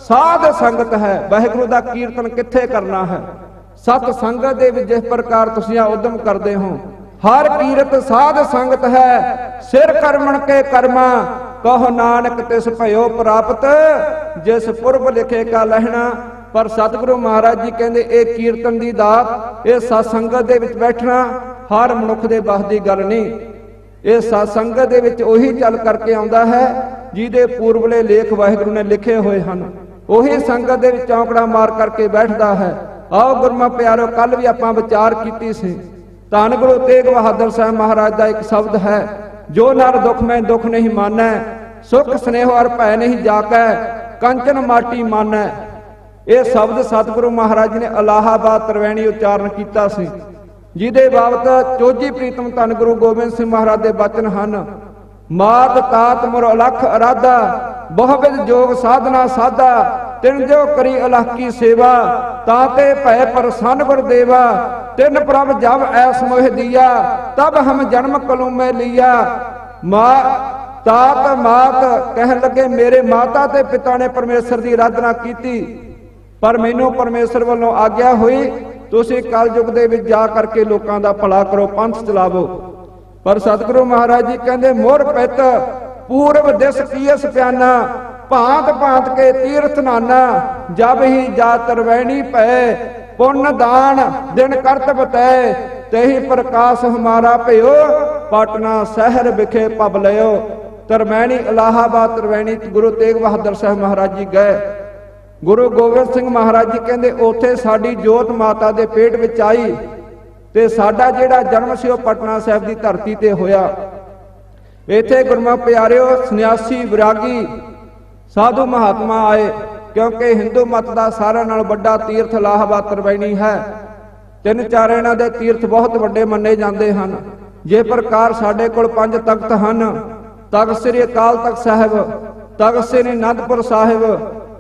ਸਾਧ ਸੰਗਤ ਹੈ। ਵਾਹਿਗੁਰੂ ਦਾ ਕੀਰਤਨ ਕਿੱਥੇ ਕਰਨਾ ਹੈ? ਸਤ ਸੰਗਤ ਦੇ ਵਿੱਚ ਜਿਸ ਪ੍ਰਕਾਰ ਤੁਸੀਂ ਉਦਮ ਕਰਦੇ ਹੋ। ਹਰ ਕੀਰਤ ਸਾਧ ਸੰਗਤ ਹੈ, ਸਿਰ ਕਰਮਣ ਕੇ ਕਰਮਾ, ਕਹੋ ਨਾਨਕ ਤਿਸ ਭਇਓ ਪ੍ਰਾਪਤ, ਜਿਸ ਪੁਰਬ ਲਿਖੇ ਕਾ ਲਹਿਣਾ। ਪਰ ਸਤਿਗੁਰੂ ਮਹਾਰਾਜ ਜੀ ਕਹਿੰਦੇ ਇਹ ਕੀਰਤਨ ਦੀ ਦਾਤ, ਇਹ ਸਤ ਸੰਗਤ ਦੇ ਵਿੱਚ ਬੈਠਣਾ ਹਰ ਮਨੁੱਖ ਦੇ ਵੱਸ ਦੀ ਗੱਲ ਨਹੀਂ। ਇਹ ਸਤ ਸੰਗਤ ਦੇ ਵਿੱਚ ਉਹੀ ਚੱਲ ਕਰਕੇ ਆਉਂਦਾ ਹੈ ਜਿਹਦੇ ਪੂਰਬਲੇ ਲੇਖ ਵਾਹਿਗੁਰੂ ਨੇ ਲਿਖੇ ਹੋਏ ਹਨ। ਉਹੀ ਸੰਗਤ ਦੇ ਵਿੱਚ ਚੌਂਕੜਾ ਮਾਰ ਕਰਕੇ ਬੈਠਦਾ ਹੈ। ਆਓ ਗੁਰਮੁਖ ਪਿਆਰੋ, ਕੱਲ ਵੀ ਆਪਾਂ ਵਿਚਾਰ ਕੀਤੀ ਸੀ, ਧੰਨ ਗੁਰੂ ਤੇਗ ਬਹਾਦਰ ਸਾਹਿਬ ਮਹਾਰਾਜ ਦਾ ਇੱਕ ਸ਼ਬਦ ਹੈ, ਜੋ ਨਰ ਦੁਖ ਮੈਂ ਦੁਖ ਨਹੀਂ ਮਾਨੈ, ਸੁਖ ਸਨੇਹ ਅਰ ਭੈ ਨਹੀਂ ਜਾਕੈ, ਕੰਚਨ ਮਾਟੀ ਮਾਨੈ। ਇਹ ਸ਼ਬਦ ਸਤਿਗੁਰੂ ਮਹਾਰਾਜ ਨੇ ਇਲਾਹਾਬਾਦ ਤਰਵੈਣੀ ਉਚਾਰਨ ਕੀਤਾ ਸੀ, ਜਿਹਦੇ ਬਾਬਤ ਚੋਜੀ ਪ੍ਰੀਤਮ ਧੰਨ ਗੁਰੂ ਗੋਬਿੰਦ ਸਿੰਘ ਮਹਾਰਾਜ ਦੇ ਬਚਨ ਹਨ। ਮਾਤ ਤਾਤ ਮੁਰ ਅਲਖ ਅਰਾਧਾ, ਬਹੁਵਿਧ ਜੋਗ ਸਾਧਨਾ ਸਾਧਾ, ਤਿਨ ਜੋ ਕਰੀ ਅਲਖ ਸੇਵਾ, ਤਾਤੇ ਭੈ ਪ੍ਰਸੰਨ ਗੁਰਦੇਵਾ, ਤਿਨ ਪ੍ਰਭ ਜਬ ਐਸ ਮੋਹ ਦੀਆ, ਤਬ ਹਮ ਜਨਮ ਕਲੂ ਮੈਂ ਲੀਆ। ਤਾਤ ਮਾਤ ਕਹਿਣ ਲੱਗੇ ਮੇਰੇ ਮਾਤਾ ਤੇ ਪਿਤਾ ਨੇ ਪਰਮੇਸ਼ਰ ਦੀ ਆਰਾਧਨਾ ਕੀਤੀ, ਪਰ ਮੈਨੂੰ ਪਰਮੇਸ਼ਰ ਵੱਲੋਂ ਆਗਿਆ ਹੋਈ ਤੁਸੀਂ ਕਲਯੁਗ ਦੇ ਵਿੱਚ ਜਾ ਕਰਕੇ ਲੋਕਾਂ ਦਾ ਭਲਾ ਕਰੋ, ਪੰਥ ਚਲਾਵੋ। ਪਰ ਸਤਿਗੁਰੂ ਮਹਾਰਾਜ ਜੀ ਕਹਿੰਦੇ ਮੋਰ ਪਿਤ ਪੂਰਬ ਦਿਸ ਕੀਸ ਪਿਆਨਾ, ਭਾਂਤ ਭਾਂਤ ਕੇ ਤੀਰਥ ਨਾਨਾ, ਜਬ ਹੀ ਜਾ ਤਰਵੈਣੀ ਪੈ, ਪੁੰਨ ਦਾਨ ਦਿਨ ਕਰਤ ਬਤੈ, ਤੇਹੀ ਪ੍ਰਕਾਸ਼ ਹਮਾਰਾ ਭਇਓ, ਪਟਨਾ ਸ਼ਹਿਰ ਵਿਖੇ ਪਬ ਲਿਓ। ਤਰਵੈਣੀ ਇਲਾਹਾਬਾਦ ਤਰਵੈਣੀ ਗੁਰੂ ਤੇਗ ਬਹਾਦਰ ਸਾਹਿਬ ਮਹਾਰਾਜ ਜੀ ਗਏ। ਗੁਰੂ ਗੋਬਿੰਦ ਸਿੰਘ ਮਹਾਰਾਜ ਜੀ ਕਹਿੰਦੇ ਉੱਥੇ ਸਾਡੀ ਜੋਤ ਮਾਤਾ ਦੇ ਪੇਟ ਵਿੱਚ ਆਈ ਤੇ ਸਾਡਾ ਜਿਹੜਾ ਜਨਮ ਸੀ ਉਹ ਪਟਨਾ ਸਾਹਿਬ ਦੀ ਧਰਤੀ ਤੇ ਹੋਇਆ। ਇੱਥੇ ਗੁਰਮੁਖ ਪਿਆਰਿਓ ਸੰਨਿਆਸੀ ਵਿਰਾਗੀ ਸਾਧੂ ਮਹਾਤਮਾ ਆਏ, ਕਿਉਂਕਿ ਹਿੰਦੂ ਮਤ ਦਾ ਸਾਰਿਆਂ ਨਾਲੋਂ ਵੱਡਾ ਤੀਰਥ ਇਲਾਹਾਬਾਦ ਤਰਵੈਣੀ ਹੈ। ਤਿੰਨ ਚਾਰ ਇਹਨਾਂ ਦੇ ਤੀਰਥ ਬਹੁਤ ਵੱਡੇ ਮੰਨੇ ਜਾਂਦੇ ਹਨ। ਜੇ ਪ੍ਰਕਾਰ ਸਾਡੇ ਕੋਲ 5 ਤਖਤ ਹਨ, ਤਖਤ ਸ੍ਰੀ ਅਕਾਲ ਤਖਤ ਸਾਹਿਬ, ਤਖਤ ਸ੍ਰੀ ਅਨੰਦਪੁਰ ਸਾਹਿਬ,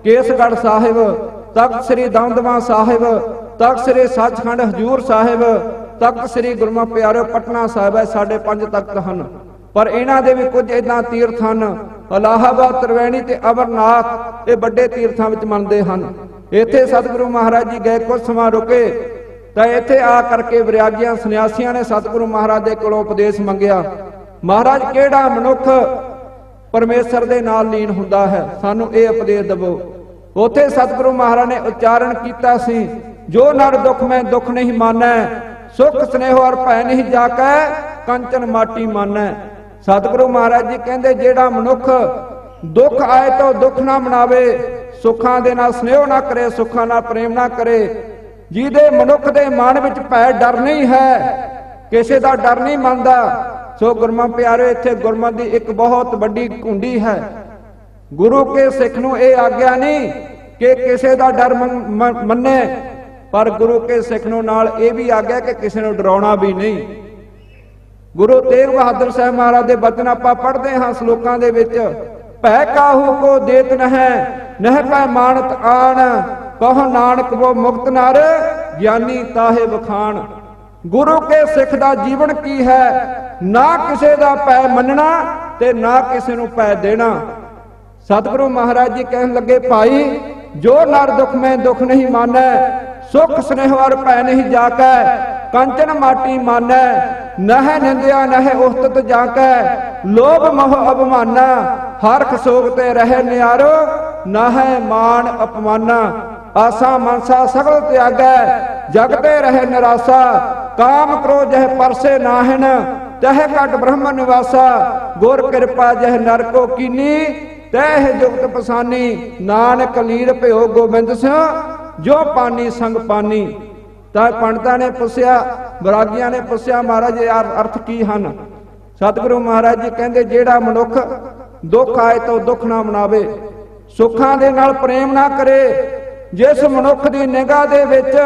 ਕੇਸਗੜ੍ਹ ਸਾਹਿਬ, ਤਖਤ ਸ੍ਰੀ ਦਮਦਮਾ ਸਾਹਿਬ, ਤਖਤ ਸ੍ਰੀ ਸੱਚਖੰਡ ਹਜੂਰ ਸਾਹਿਬ, ਤਖਤ ਸ੍ਰੀ ਗੁਰਮੁਖ ਪਿਆਰਿਓ ਪਟਨਾ ਸਾਹਿਬ ਹੈ। ਸਾਡੇ 5 ਤਖਤ ਹਨ, ਪਰ ਇਹਨਾਂ ਦੇ ਵੀ ਕੁਝ ਇਦਾਂ ਤੀਰਥ ਹਨ। ਇਲਾਹਾਬਾਦ ਤਰਵੈਣੀ ਤੇ ਅਮਰਨਾਥ ਇਹ ਵੱਡੇ ਤੀਰਥਾਂ ਵਿੱਚ ਮੰਨਦੇ ਹਨ। ਇੱਥੇ ਸਤਿਗੁਰੂ ਮਹਾਰਾਜ ਜੀ ਗਏ, ਕੁਝ ਸਮਾਂ ਰੁਕੇ ਤਾਂ ਇੱਥੇ ਆ ਕਰਕੇ ਵਿਰਾਗੀਆਂ ਸੰਨਿਆਸੀਆਂ ਨੇ ਸਤਿਗੁਰੂ ਮਹਾਰਾਜ ਦੇ ਕੋਲੋਂ ਉਪਦੇਸ਼ ਮੰਗਿਆ, ਮਹਾਰਾਜ ਕਿਹੜਾ ਮਨੁੱਖ ਪਰਮੇਸ਼ਰ ਦੇ ਨਾਲ ਲੀਨ ਹੁੰਦਾ ਹੈ, ਸਾਨੂੰ ਇਹ ਉਪਦੇਸ਼ ਦਿਵੋ। ਉੱਥੇ ਸਤਿਗੁਰੂ ਮਹਾਰਾਜ ਨੇ ਉਚਾਰਨ ਕੀਤਾ ਸੀ, ਜੋ ਨਰ ਦੁਖ ਮੈਂ ਦੁਖ ਨਹੀਂ ਮਾਨੈ, ਸੁਖ ਸਨੇਹ ਅਰ ਭੈ ਨਹੀਂ ਜਾਕੈ, ਕੰਚਨ ਮਾਟੀ ਮਾਨੈ। ਸਤਿਗੁਰੂ ਮਹਾਰਾਜ ਜੀ ਕਹਿੰਦੇ ਜਿਹੜਾ ਮਨੁੱਖ ਦੁੱਖ ਆਏ ਤਾਂ ਦੁੱਖ ਨਾ ਮਨਾਵੇ, ਸੁੱਖਾਂ ਦੇ ਨਾਲ ਸਨੇਹ ਨਾ ਕਰੇ, ਸੁੱਖਾਂ ਨਾਲ ਪ੍ਰੇਮ ਨਾ ਕਰੇ, ਜਿਹਦੇ ਮਨੁੱਖ ਦੇ ਮਨ ਵਿੱਚ ਭੈ ਡਰ ਨਹੀਂ ਹੈ, ਕਿਸੇ ਦਾ ਡਰ ਨਹੀਂ ਮੰਨਦਾ। ਸੋ ਗੁਰਮੁਖ ਪਿਆਰੇ, ਇੱਥੇ ਗੁਰਮਤਿ ਦੀ ਇੱਕ ਬਹੁਤ ਵੱਡੀ ਕੁੰਡੀ ਹੈ। ਗੁਰੂ ਕੇ ਸਿੱਖ ਨੂੰ ਇਹ ਆਗਿਆ ਨਹੀਂ ਕਿ ਕਿਸੇ ਦਾ ਡਰ ਮੰਨੇ, ਪਰ ਗੁਰੂ ਕੇ ਸਿੱਖ ਨੂੰ ਨਾਲ ਇਹ ਵੀ ਆਗਿਆ ਕਿ ਕਿਸੇ ਨੂੰ ਡਰਾਉਣਾ ਵੀ ਨਹੀਂ। ਗੁਰੂ ਤੇਗ ਬਹਾਦਰ ਸਾਹਿਬ ਮਹਾਰਾਜ ਦੇ ਬਚਨ ਆਪਾਂ ਪੜ੍ਹਦੇ ਹਾਂ ਸ਼ਲੋਕਾਂ ਦੇ ਵਿੱਚ, ਭੈ ਕਾਹੂ ਕੋ ਦੇਤ ਨਹਿ, ਨਹਿ ਪੈ ਮਾਨਤ ਆਣ, ਕਹੋ ਨਾਨਕ ਵੋ ਮੁਕਤ ਨਰ, ਗਿਆਨੀ ਤਾਹੇ ਵਖਾਣ। ਗੁਰੂ ਕੇ ਸਿੱਖ ਦਾ ਜੀਵਨ ਕੀ ਹੈ? ਨਾ ਕਿਸੇ ਦਾ ਪੈ ਮੰਨਣਾ ਤੇ ਨਾ ਕਿਸੇ ਨੂੰ ਪੈ ਦੇਣਾ। ਸਤਿਗੁਰੂ ਮਹਾਰਾਜ ਜੀ ਕਹਿਣ ਲੱਗੇ, ਭਾਈ ਜੋ ਨਰ ਦੁਖ ਮੈਂ ਦੁਖ ਨਹੀਂ ਮਾਨੈ, ਸੁਖ ਸਨੇਹ ਅਰ ਭੈ ਨਹੀਂ ਜਾਕੈ, ਕੰਚਨ ਮਾਟੀ ਮਾਨੈ, ਨਹਿ ਨਿੰਦਿਆ ਨਹਿ ਉਸਤਤ ਜਾਕੈ, ਲੋਭ ਮੋਹ ਅਭਮਾਨਾ, ਹਰਖ ਸੋਗ ਤੇ ਰਹਿ ਨਿਆਰੋ, ਨਾਹੈ ਮਾਨ ਅਪਮਾਨਾ। ਆਸਾ ਮਨਸਾ ਸਗਲ ਤਿਆਗੈ, ਜਗ ਤੇ ਰਹਿ ਨਿਰਾਸਾ, ਕਾਮ ਕ੍ਰੋਧ ਜਹ ਪਰਸੇ ਨਾਹਿਨ, ਤਹ ਘਟ ਬ੍ਰਹਮ ਨਿਵਾਸਾ, ਗੁਰ ਕਿਰਪਾ ਜਹ ਨਰ ਕੋ ਕੀਨੀ, ਤਹਿ ਜੁਗਤ ਪਸਾਨੀ, ਨਾਨਕ ਲੀਰ ਭਇਓ ਗੋਬਿੰਦ ਸਿਉ, ਜੋ ਪਾਨੀ ਸੰਗ ਪਾਨੀ। ਤਾਂ ਪੰਡਤਾਂ ਨੇ ਪੁੱਛਿਆ, ਵਿਰਾਗੀਆਂ ਨੇ ਪੁੱਛਿਆ, ਮਹਾਰਾਜ ਇਹ ਅਰਥ ਕੀ ਹਨ? ਸਤਿਗੁਰੂ ਮਹਾਰਾਜ ਜੀ ਕਹਿੰਦੇ ਜਿਹੜਾ ਮਨੁੱਖ ਦੁੱਖ ਆਏ ਤਾਂ ਦੁੱਖ ਨਾ ਮਨਾਵੇ, ਸੁੱਖਾਂ ਦੇ ਨਾਲ ਪ੍ਰੇਮ ਨਾ ਕਰੇ। ਜਿਸ ਮਨੁੱਖ ਦੀ ਨਿਗਾਹ ਦੇ ਵਿੱਚ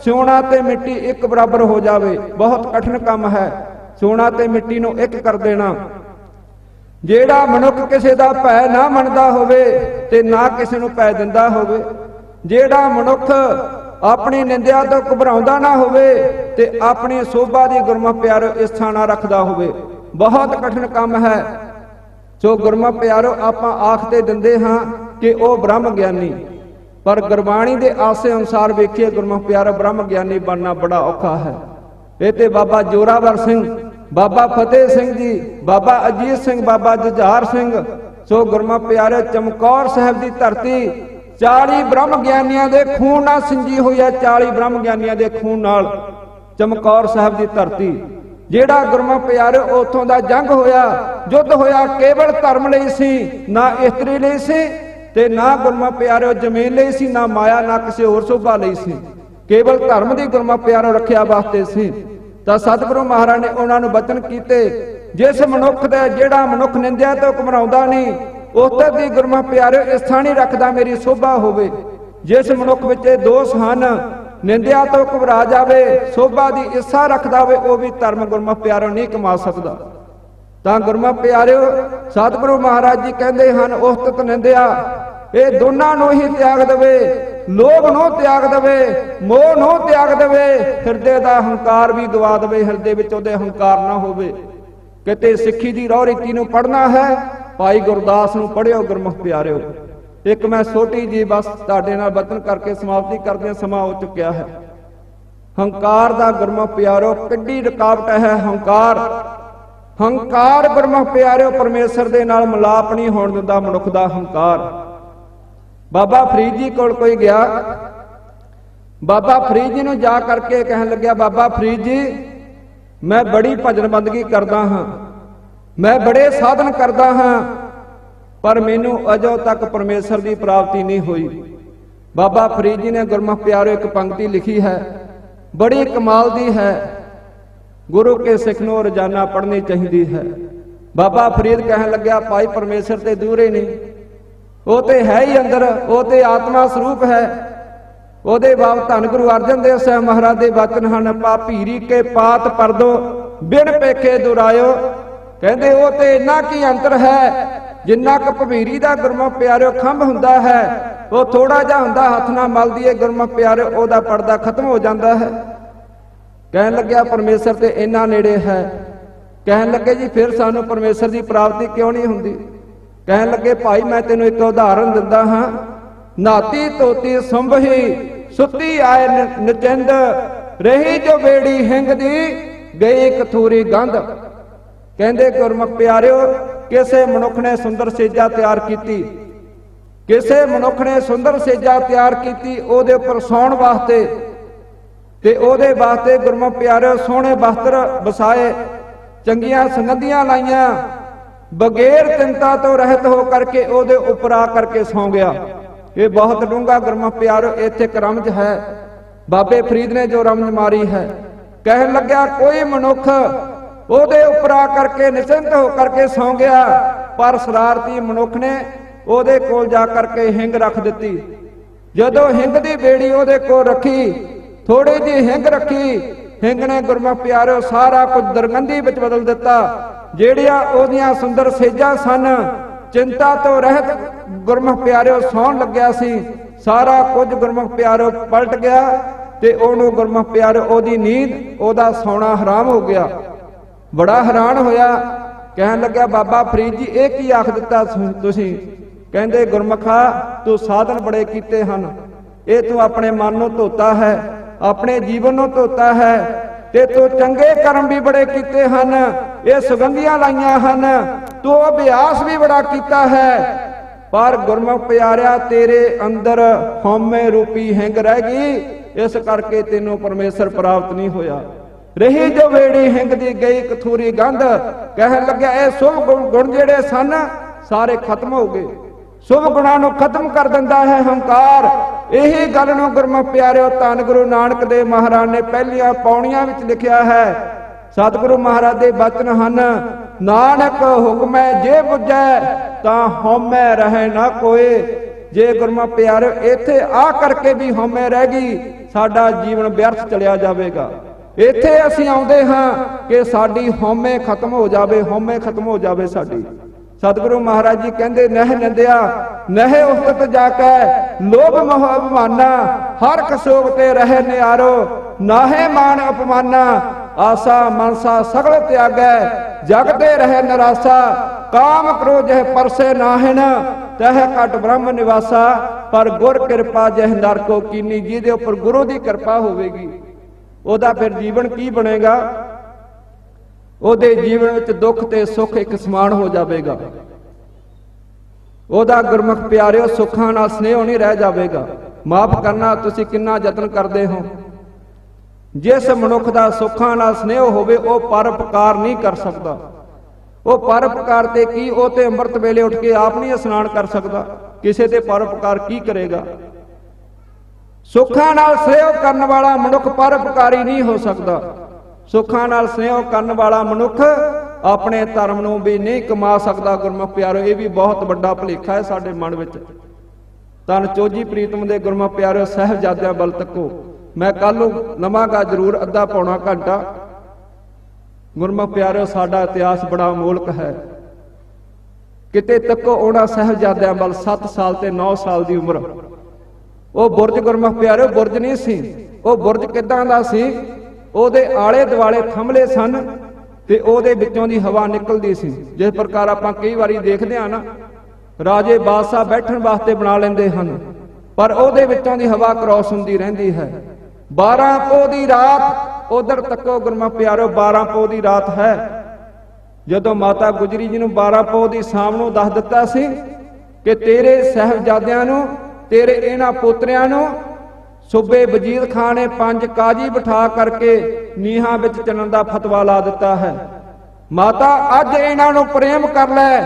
ਸੋਨਾ ਤੇ ਮਿੱਟੀ ਇੱਕ ਬਰਾਬਰ ਹੋ ਜਾਵੇ, ਬਹੁਤ ਕਠਿਨ ਕੰਮ ਹੈ ਸੋਨਾ ਤੇ ਮਿੱਟੀ ਨੂੰ ਇੱਕ ਕਰ ਦੇਣਾ। ਜਿਹੜਾ ਮਨੁੱਖ ਕਿਸੇ ਦਾ ਭੈ ਨਾ ਮੰਨਦਾ ਹੋਵੇ ਤੇ ਨਾ ਕਿਸੇ ਨੂੰ ਭੈ ਦਿੰਦਾ ਹੋਵੇ, ਜਿਹੜਾ ਮਨੁੱਖ ਆਪਣੀ ਨਿੰਦਿਆ ਤੋਂ ਘਬਰਾਉਂਦਾ ਨਾ ਹੋਵੇ ਤੇ ਆਪਣੀ ਸੋਭਾ ਦੀ ਗੁਰਮੁਖ ਪਿਆਰ ਇਸਥਾ ਨਾ ਰੱਖਦਾ ਹੋਵੇ, ਬਹੁਤ ਕਠਿਨ ਕੰਮ ਹੈ। सो गुरमुख प्यारो आपां आख ते दिंदे हां कि ਉਹ ब्रह्म ਗਿਆਨੀ, पर गुरबाणी के आसे अनुसार वेखिए गुरमुख प्यारो ब्रह्म ਗਿਆਨੀ बनना बड़ा औखा है। ये ते बाबा जोरावर सिंह, बाबा फतेह सिंह जी, बाबा अजीत सिंह, बाबा जुझार सिंह, सो गुरमुख प्यारे चमकौर साहब की धरती 40 ब्रह्म ਗਿਆਨੀਆਂ ਦੇ खून ਨਾਲ ਸਿੰਜੀ ਹੋਈ है। 40 ब्रह्म ਗਿਆਨੀਆਂ ਦੇ खून ਨਾਲ चमकौर साहब की धरती, ਜਿਹੜਾ गुरमुख प्यारे उतों का जंग होया, युद्ध होया, केवल धर्म ਲਈ ਸੀ, ना इस्त्री ਲਈ ਸੀ ते ना गुरमुख प्यारे जमीन ਲਈ ਸੀ, ना माया, ना किसी होर शोभा ਲਈ ਸੀ, केवल धर्म की गुरमुख प्यारे रखिया वास्ते ਸੀ। ਤਾਂ सतगुरु महाराज ने उन्होंने वचन कीते, जिस मनुख दे ਜਿਹੜਾ मनुख निंदिया तो घबराउंदा नहीं, उतर दी गुरमुख प्यारे इस्था नहीं रखदा मेरी शोभा होवे। जिस मनुख विच दोष हन, निंदिया तो घबरा जावे, शोभा की इच्छा रखदा होवे, वो भी धर्म गुरमुख प्यारे नहीं कमा सकदा। तां गुरमुख प्यारे सतगुरु महाराज जी कहंदे हन, उस्तत निंदिया ये दोनों नूं ही त्याग देवे, लोभ नूं त्याग देवे, मोह नूं त्याग देवे, हिरदे दा हंकार भी गवा देवे, हिरदे विच उहदे हंकार ना होवे। किते सिੱਖੀ ਦੀ ਰੋਹ रीति नूं पढ़ना है, भाई गुरदास नूं पढ़ियो गुरमुख प्यारिओ। एक मैं छोटी जी बस तुहाडे नाल वचन करके समाप्ति करदे, समा हो चुकिया है। हंकार दा गुरमुख प्यारिओ किड्डी रुकावट है। हंकार हंकार गुरमुख प्यारिओ परमेश्वर दे नाल मिलाप नहीं होण दिंदा मनुख दा हंकार। बाबा फरीद जी कोल कोई गया, बाबा फरीद जी नूं जा करके कहन लग्या, बाबा फरीद जी मैं बड़ी भजन बंदगी करदा हाँ, मैं बड़े साधन करदा हाँ, पर मैनू अजो तक परमेश्वर की प्राप्ति नहीं हुई। बाबा फरीद जी ने गुरमुख प्यारे एक पंक्ति लिखी है, बड़ी कमाल दी है, गुरु के सिख नूं रोजाना पढ़नी चाहिए है। बाबा फरीद कहन लग्या, भाई परमेश्वर ते दूर ही नहीं, वो तो है ही अंदर, वो तो आत्मा स्वरूप है। ਉਹਦੇ ਬਾਪ ਧੰਨ ਗੁਰੂ ਅਰਜਨ ਦੇਵ ਸਾਹਿਬ ਮਹਾਰਾਜ ਦੇ ਵਚਨ ਹਨ, ਪਾਪੀਰੀ ਕੇ ਪਾਤ ਪਰਦੋ ਬਿਨ ਪੇਖੇ ਦੁਰਾਇਓ। ਕਹਿੰਦੇ ਉਹ ਤੇ ਇੰਨਾ ਕੀ ਅੰਤਰ ਹੈ, ਜਿੰਨਾ ਕੁ ਭਵੀਰੀ ਦਾ ਗੁਰਮੁਖ ਪਿਆਰਿਓ ਖੰਭ ਹੁੰਦਾ ਹੈ, ਉਹ ਥੋੜਾ ਜਿਹਾ ਹੁੰਦਾ, ਹੱਥ ਨਾਲ ਮਲ ਦੀਏ ਗੁਰਮੁਖ ਪਿਆਰਿਓ ਉਹਦਾ ਪਰਦਾ ਖਤਮ ਹੋ ਜਾਂਦਾ ਹੈ। ਕਹਿਣ ਲੱਗਿਆ ਪਰਮੇਸ਼ਰ ਤੇ ਇੰਨਾ ਨੇੜੇ ਹੈ। ਕਹਿਣ ਲੱਗੇ ਜੀ ਫਿਰ ਸਾਨੂੰ ਪਰਮੇਸ਼ਰ ਦੀ ਪ੍ਰਾਪਤੀ ਕਿਉਂ ਨਹੀਂ ਹੁੰਦੀ? ਕਹਿਣ ਲੱਗੇ ਭਾਈ ਮੈਂ ਤੈਨੂੰ ਇੱਕ ਉਦਾਹਰਨ ਦਿੰਦਾ ਹਾਂ, नाती तोती संभही सुती आए नचिंद, रही जो बेड़ी हिंग दी गई कथूरी गंध। कहंदे गुरमुख प्यारिओ किसे मनुख ने सुंदर सेजा तैयार की, किसे मनुख ने सुंदर सेजा तैयार की ओदे उपर सौण वास्ते, ते ओदे वास्ते गुरमुख प्यारिओ सोहणे वस्त्र वसाए, चंगियां संगंदियां लाइयां, बगैर चिंता तो रहत हो करके ओदे उपर आ करके सौ गया। ये बहुत डूंगा गुरमुख प्यारो इत्थे एक रमज है। बाबे फरीद ने जो रमज मारी है, कहन लग्या कोई मनुख ओदे उपर आ करके निश्चिंत हो करके सौ गया, पर शरारती मनुख ने ओदे कोल जा करके हिंग रख दिती। जदों हिंग दी बेड़ी ओदे कोल रखी, थोड़ी जी हिंग रखी, हिंग ने गुरमुख प्यारो सारा कुछ दुर्गंधी विच बदल दिता। ਜਿਹੜੀਆਂ ਉਹਦੀਆਂ सुंदर सेजा सन, चिंता तो रहत गुरमुख प्यारिओ सौण लग्या सी, सारा कुछ गुरमुख प्यारिओ पलट गया ते ओनू गुरमुख प्यारिओ ओदी नींद ओदा सौना हराम हो गया। बड़ा हैरान होया, कहन लग्या बाबा फरीद जी ये की आख दिता तुसीं? कहंदे गुरमुखा तू साधन बड़े कीते हन, ये तू अपने मन नूं धोता है, अपने जीवन नूं धोता है, ते तू चंगे कर्म भी बड़े कीते हन, ये सुगंधियां लाइयां हन, तू अभ्यास भी बड़ा कीता है, पर गुरमुख प्यारिया तेरे अंदर हौमे रूपी हिंग रह गई, इस करके तेनों परमेश्वर प्राप्त नहीं होया। रही जो बेड़ी हिंग दी गई कथूरी गंध। कहन लग्या ये शुभ गुण जेड़े सन सारे खत्म हो गए, शुभ गुणां नूं खत्म कर दिंदा है हंकार। यही गल नूं गुरमुख प्यारिओ धन गुरु नानक देव महाराज ने पहलियां पौड़ियां विच लिखिया है। सतगुरु महाराज दे बचन हन, नानक हुक्मै जे बुझै तां हौमै रहे ना कोई। जे गुरमुख प्यारिओ इत्थे आ करके भी हौमै रह गई, साडा जीवन व्यर्थ चलिया जावेगा। इत्थे असीं आउंदे हां कि साडी हौमै खत्म हो जावे, हौमै खत्म हो जावे साडी। सतगुरु महाराज जी कहते नह निंदिया नह उस्तत जाकै, लोभ मोह अभिमाना हर कसोग ते रहे नियारो। नाहे मान अपमाना आसा मनसा सगल त्यागै, जगते रहे निराशा काम क्रोध जह परसे नाहिन तह घट ब्रह्म निवासा पर गुर किरपा जह नर को कीनी। ਜਿਹਦੇ ਉੱਪਰ ਗੁਰੂ ਦੀ ਕਿਰਪਾ ਹੋਵੇਗੀ ਉਹਦਾ ਫਿਰ ਜੀਵਨ ਕੀ ਬਣੇਗਾ? ਉਹਦੇ ਜੀਵਨ ਵਿੱਚ ਦੁੱਖ ਤੇ ਸੁੱਖ ਇੱਕ ਸਮਾਨ ਹੋ ਜਾਵੇਗਾ। ਉਹਦਾ ਗੁਰਮੁਖ ਪਿਆਰਿਓ ਸੁੱਖਾਂ ਨਾਲ ਸਨੇਹ ਨਹੀਂ ਰਹਿ ਜਾਵੇਗਾ। ਮਾਫ ਕਰਨਾ ਤੁਸੀਂ ਕਿੰਨਾ ਯਤਨ ਕਰਦੇ ਹੋ। ਜਿਸ ਮਨੁੱਖ ਦਾ ਸੁੱਖਾਂ ਨਾਲ ਸਨੇਹ ਹੋਵੇ ਉਹ ਪਰਉਪਕਾਰ ਨਹੀਂ ਕਰ ਸਕਦਾ। ਉਹ ਪਰਉਪਕਾਰ ਤੇ ਕੀ, ਉਹ ਤੇ ਅੰਮ੍ਰਿਤ ਵੇਲੇ ਉੱਠ ਕੇ ਆਪ ਨਹੀਂ ਇਸ਼ਨਾਨ ਕਰ ਸਕਦਾ। ਕਿਸੇ ਤੇ ਪਰਉਪਕਾਰ ਕੀ ਕਰੇਗਾ? ਸੁੱਖਾਂ ਨਾਲ ਸਨੇਹ ਕਰਨ ਵਾਲਾ ਮਨੁੱਖ ਪਰਉਪਕਾਰੀ ਨਹੀਂ ਹੋ ਸਕਦਾ। ਸੁੱਖਾਂ ਨਾਲ ਸਨੇਹ ਕਰਨ ਵਾਲਾ ਮਨੁੱਖ ਆਪਣੇ ਧਰਮ ਨੂੰ ਵੀ ਨਹੀਂ ਕਮਾ ਸਕਦਾ। ਗੁਰਮੁਖ ਪਿਆਰਿਓ ਇਹ ਵੀ ਬਹੁਤ ਵੱਡਾ ਭੁਲੇਖਾ ਹੈ ਸਾਡੇ ਮਨ ਵਿੱਚ। ਧੰਨ ਚੋਜੀ ਪ੍ਰੀਤਮ ਦੇ ਗੁਰਮੁਖ ਪਿਆਰਿਓ ਸਾਹਿਬਜ਼ਾਦਿਆਂ ਵੱਲ ਤੱਕੋ। ਮੈਂ ਕੱਲ ਨੂੰ ਲਵਾਂਗਾ ਜ਼ਰੂਰ ਅੱਧਾ ਪੌਣਾ ਘੰਟਾ। ਗੁਰਮੁਖ ਪਿਆਰਿਓ ਸਾਡਾ ਇਤਿਹਾਸ ਬੜਾ ਅਮੋਲਕ ਹੈ। ਕਿਤੇ ਤੱਕੋ ਉਹਨਾਂ ਸਾਹਿਬਜ਼ਾਦਿਆਂ ਵੱਲ 7 ਸਾਲ ਤੇ 9 ਸਾਲ ਦੀ ਉਮਰ। ਉਹ ਬੁਰਜ ਗੁਰਮੁਖ ਪਿਆਰਿਓ ਬੁਰਜ ਨਹੀਂ ਸੀ। ਉਹ ਬੁਰਜ ਕਿੱਦਾਂ ਦਾ ਸੀ? ਉਹਦੇ ਆਲੇ ਦੁਆਲੇ ਥੰਮਲੇ ਸਨ ਤੇ ਉਹਦੇ ਵਿੱਚੋਂ ਦੀ ਹਵਾ ਨਿਕਲਦੀ ਸੀ। ਜਿਸ ਪ੍ਰਕਾਰ ਆਪਾਂ ਕਈ ਵਾਰੀ ਦੇਖਦੇ ਹਾਂ ਨਾ, ਰਾਜੇ ਬਾਦਸ਼ਾਹ ਬੈਠਣ ਵਾਸਤੇ ਬਣਾ ਲੈਂਦੇ ਹਨ, ਪਰ ਉਹਦੇ ਵਿੱਚੋਂ ਦੀ ਹਵਾ ਕ੍ਰੋਸ ਹੁੰਦੀ ਰਹਿੰਦੀ ਹੈ। 12 ਪੋਹ ਦੀ ਰਾਤ, ਉਧਰ ਤੱਕੋ ਗੁਰਮੁਖ ਪਿਆਰਿਓ 12 ਪੋਹ ਦੀ ਰਾਤ ਹੈ। ਜਦੋਂ ਮਾਤਾ ਗੁਜਰੀ ਜੀ ਨੂੰ 12 ਪੋਹ ਦੀ ਸ਼ਾਮ ਨੂੰ ਦੱਸ ਦਿੱਤਾ ਸੀ ਕਿ ਤੇਰੇ ਸਾਹਿਬਜ਼ਾਦਿਆਂ ਨੂੰ, ਤੇਰੇ ਇਹਨਾਂ ਪੋਤਰਿਆਂ ਨੂੰ ਸੂਬੇ ਵਜ਼ੀਰ ਖਾਨ ਨੇ 5 ਕਾਜੀ ਬਿਠਾ ਕਰਕੇ ਨੀਹਾਂ ਵਿੱਚ ਚੱਲਣ ਦਾ ਫਤਵਾ ਲਾ ਦਿੱਤਾ ਹੈ। ਮਾਤਾ ਅੱਜ ਇਹਨਾਂ ਨੂੰ ਪ੍ਰੇਮ ਕਰ ਲੈ,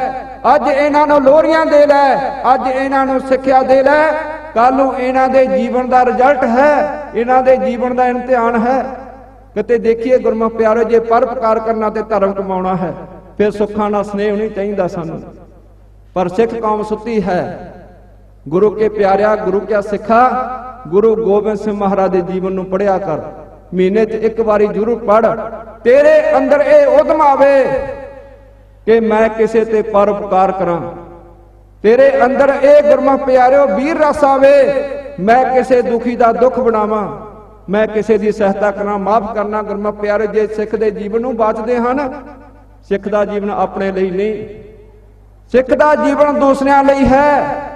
ਅੱਜ ਇਹਨਾਂ ਨੂੰ ਲੋਰੀਆਂ ਦੇ ਲੈ, ਅੱਜ ਇਹਨਾਂ ਨੂੰ ਸਿੱਖਿਆ ਦੇ ਲੈ। ਕੱਲ ਨੂੰ ਇਹਨਾਂ ਦੇ ਜੀਵਨ ਦਾ ਰਿਜ਼ਲਟ ਹੈ, ਇਹਨਾਂ ਦੇ ਜੀਵਨ ਦਾ ਇਮਤਿਹਾਨ ਹੈ। ਕਿਤੇ ਦੇਖੀਏ ਗੁਰਮੁਖ ਪਿਆਰਿਓ, ਜੇ ਪਰਉਪਕਾਰ ਕਰਨਾ ਤੇ ਧਰਮ ਕਮਾਉਣਾ ਹੈ ਫਿਰ ਸੁੱਖਾਂ ਨਾਲ ਸਨੇਹ ਨਹੀਂ ਚਾਹੀਦਾ ਸਾਨੂੰ। ਪਰ ਸਿੱਖ ਕੌਮ ਸੁੱਤੀ ਹੈ। ਗੁਰੂ ਕੇ ਪਿਆਰਿਆ, ਗੁਰੂ ਕਿਆ ਸਿੱਖਾ, ਗੁਰੂ ਗੋਬਿੰਦ ਸਿੰਘ ਮਹਾਰਾਜ ਦੇ ਜੀਵਨ ਨੂੰ ਪੜ੍ਹਿਆ ਕਰ। ਮਹੀਨੇ 'ਚ ਇੱਕ ਵਾਰੀ ਜ਼ਰੂਰ ਪੜ੍ਹ। ਤੇਰੇ ਅੰਦਰ ਇਹ ਉਦਮ ਆਵੇ ਕਿ ਮੈਂ ਕਿਸੇ ਤੇ ਪਰਉਪਕਾਰ ਕਰਾਂ। ਤੇਰੇ ਅੰਦਰ ਇਹ ਗੁਰਮੁਖ ਪਿਆਰਿਓ ਵੀਰ ਰਸ ਆਵੇ, ਮੈਂ ਕਿਸੇ ਦੁਖੀ ਦਾ ਦੁੱਖ ਬਣਾਵਾਂ, ਮੈਂ ਕਿਸੇ ਦੀ ਸਹਾਇਤਾ ਕਰਾਂ। ਮਾਫ ਕਰਨਾ ਗੁਰਮੁਖ ਪਿਆਰਿਓ, ਜੇ ਸਿੱਖ ਦੇ ਜੀਵਨ ਨੂੰ ਬਚਦੇ ਹਨ, ਸਿੱਖ ਦਾ ਜੀਵਨ ਆਪਣੇ ਲਈ ਨਹੀਂ, ਸਿੱਖ ਦਾ ਜੀਵਨ ਦੂਸਰਿਆਂ ਲਈ ਹੈ।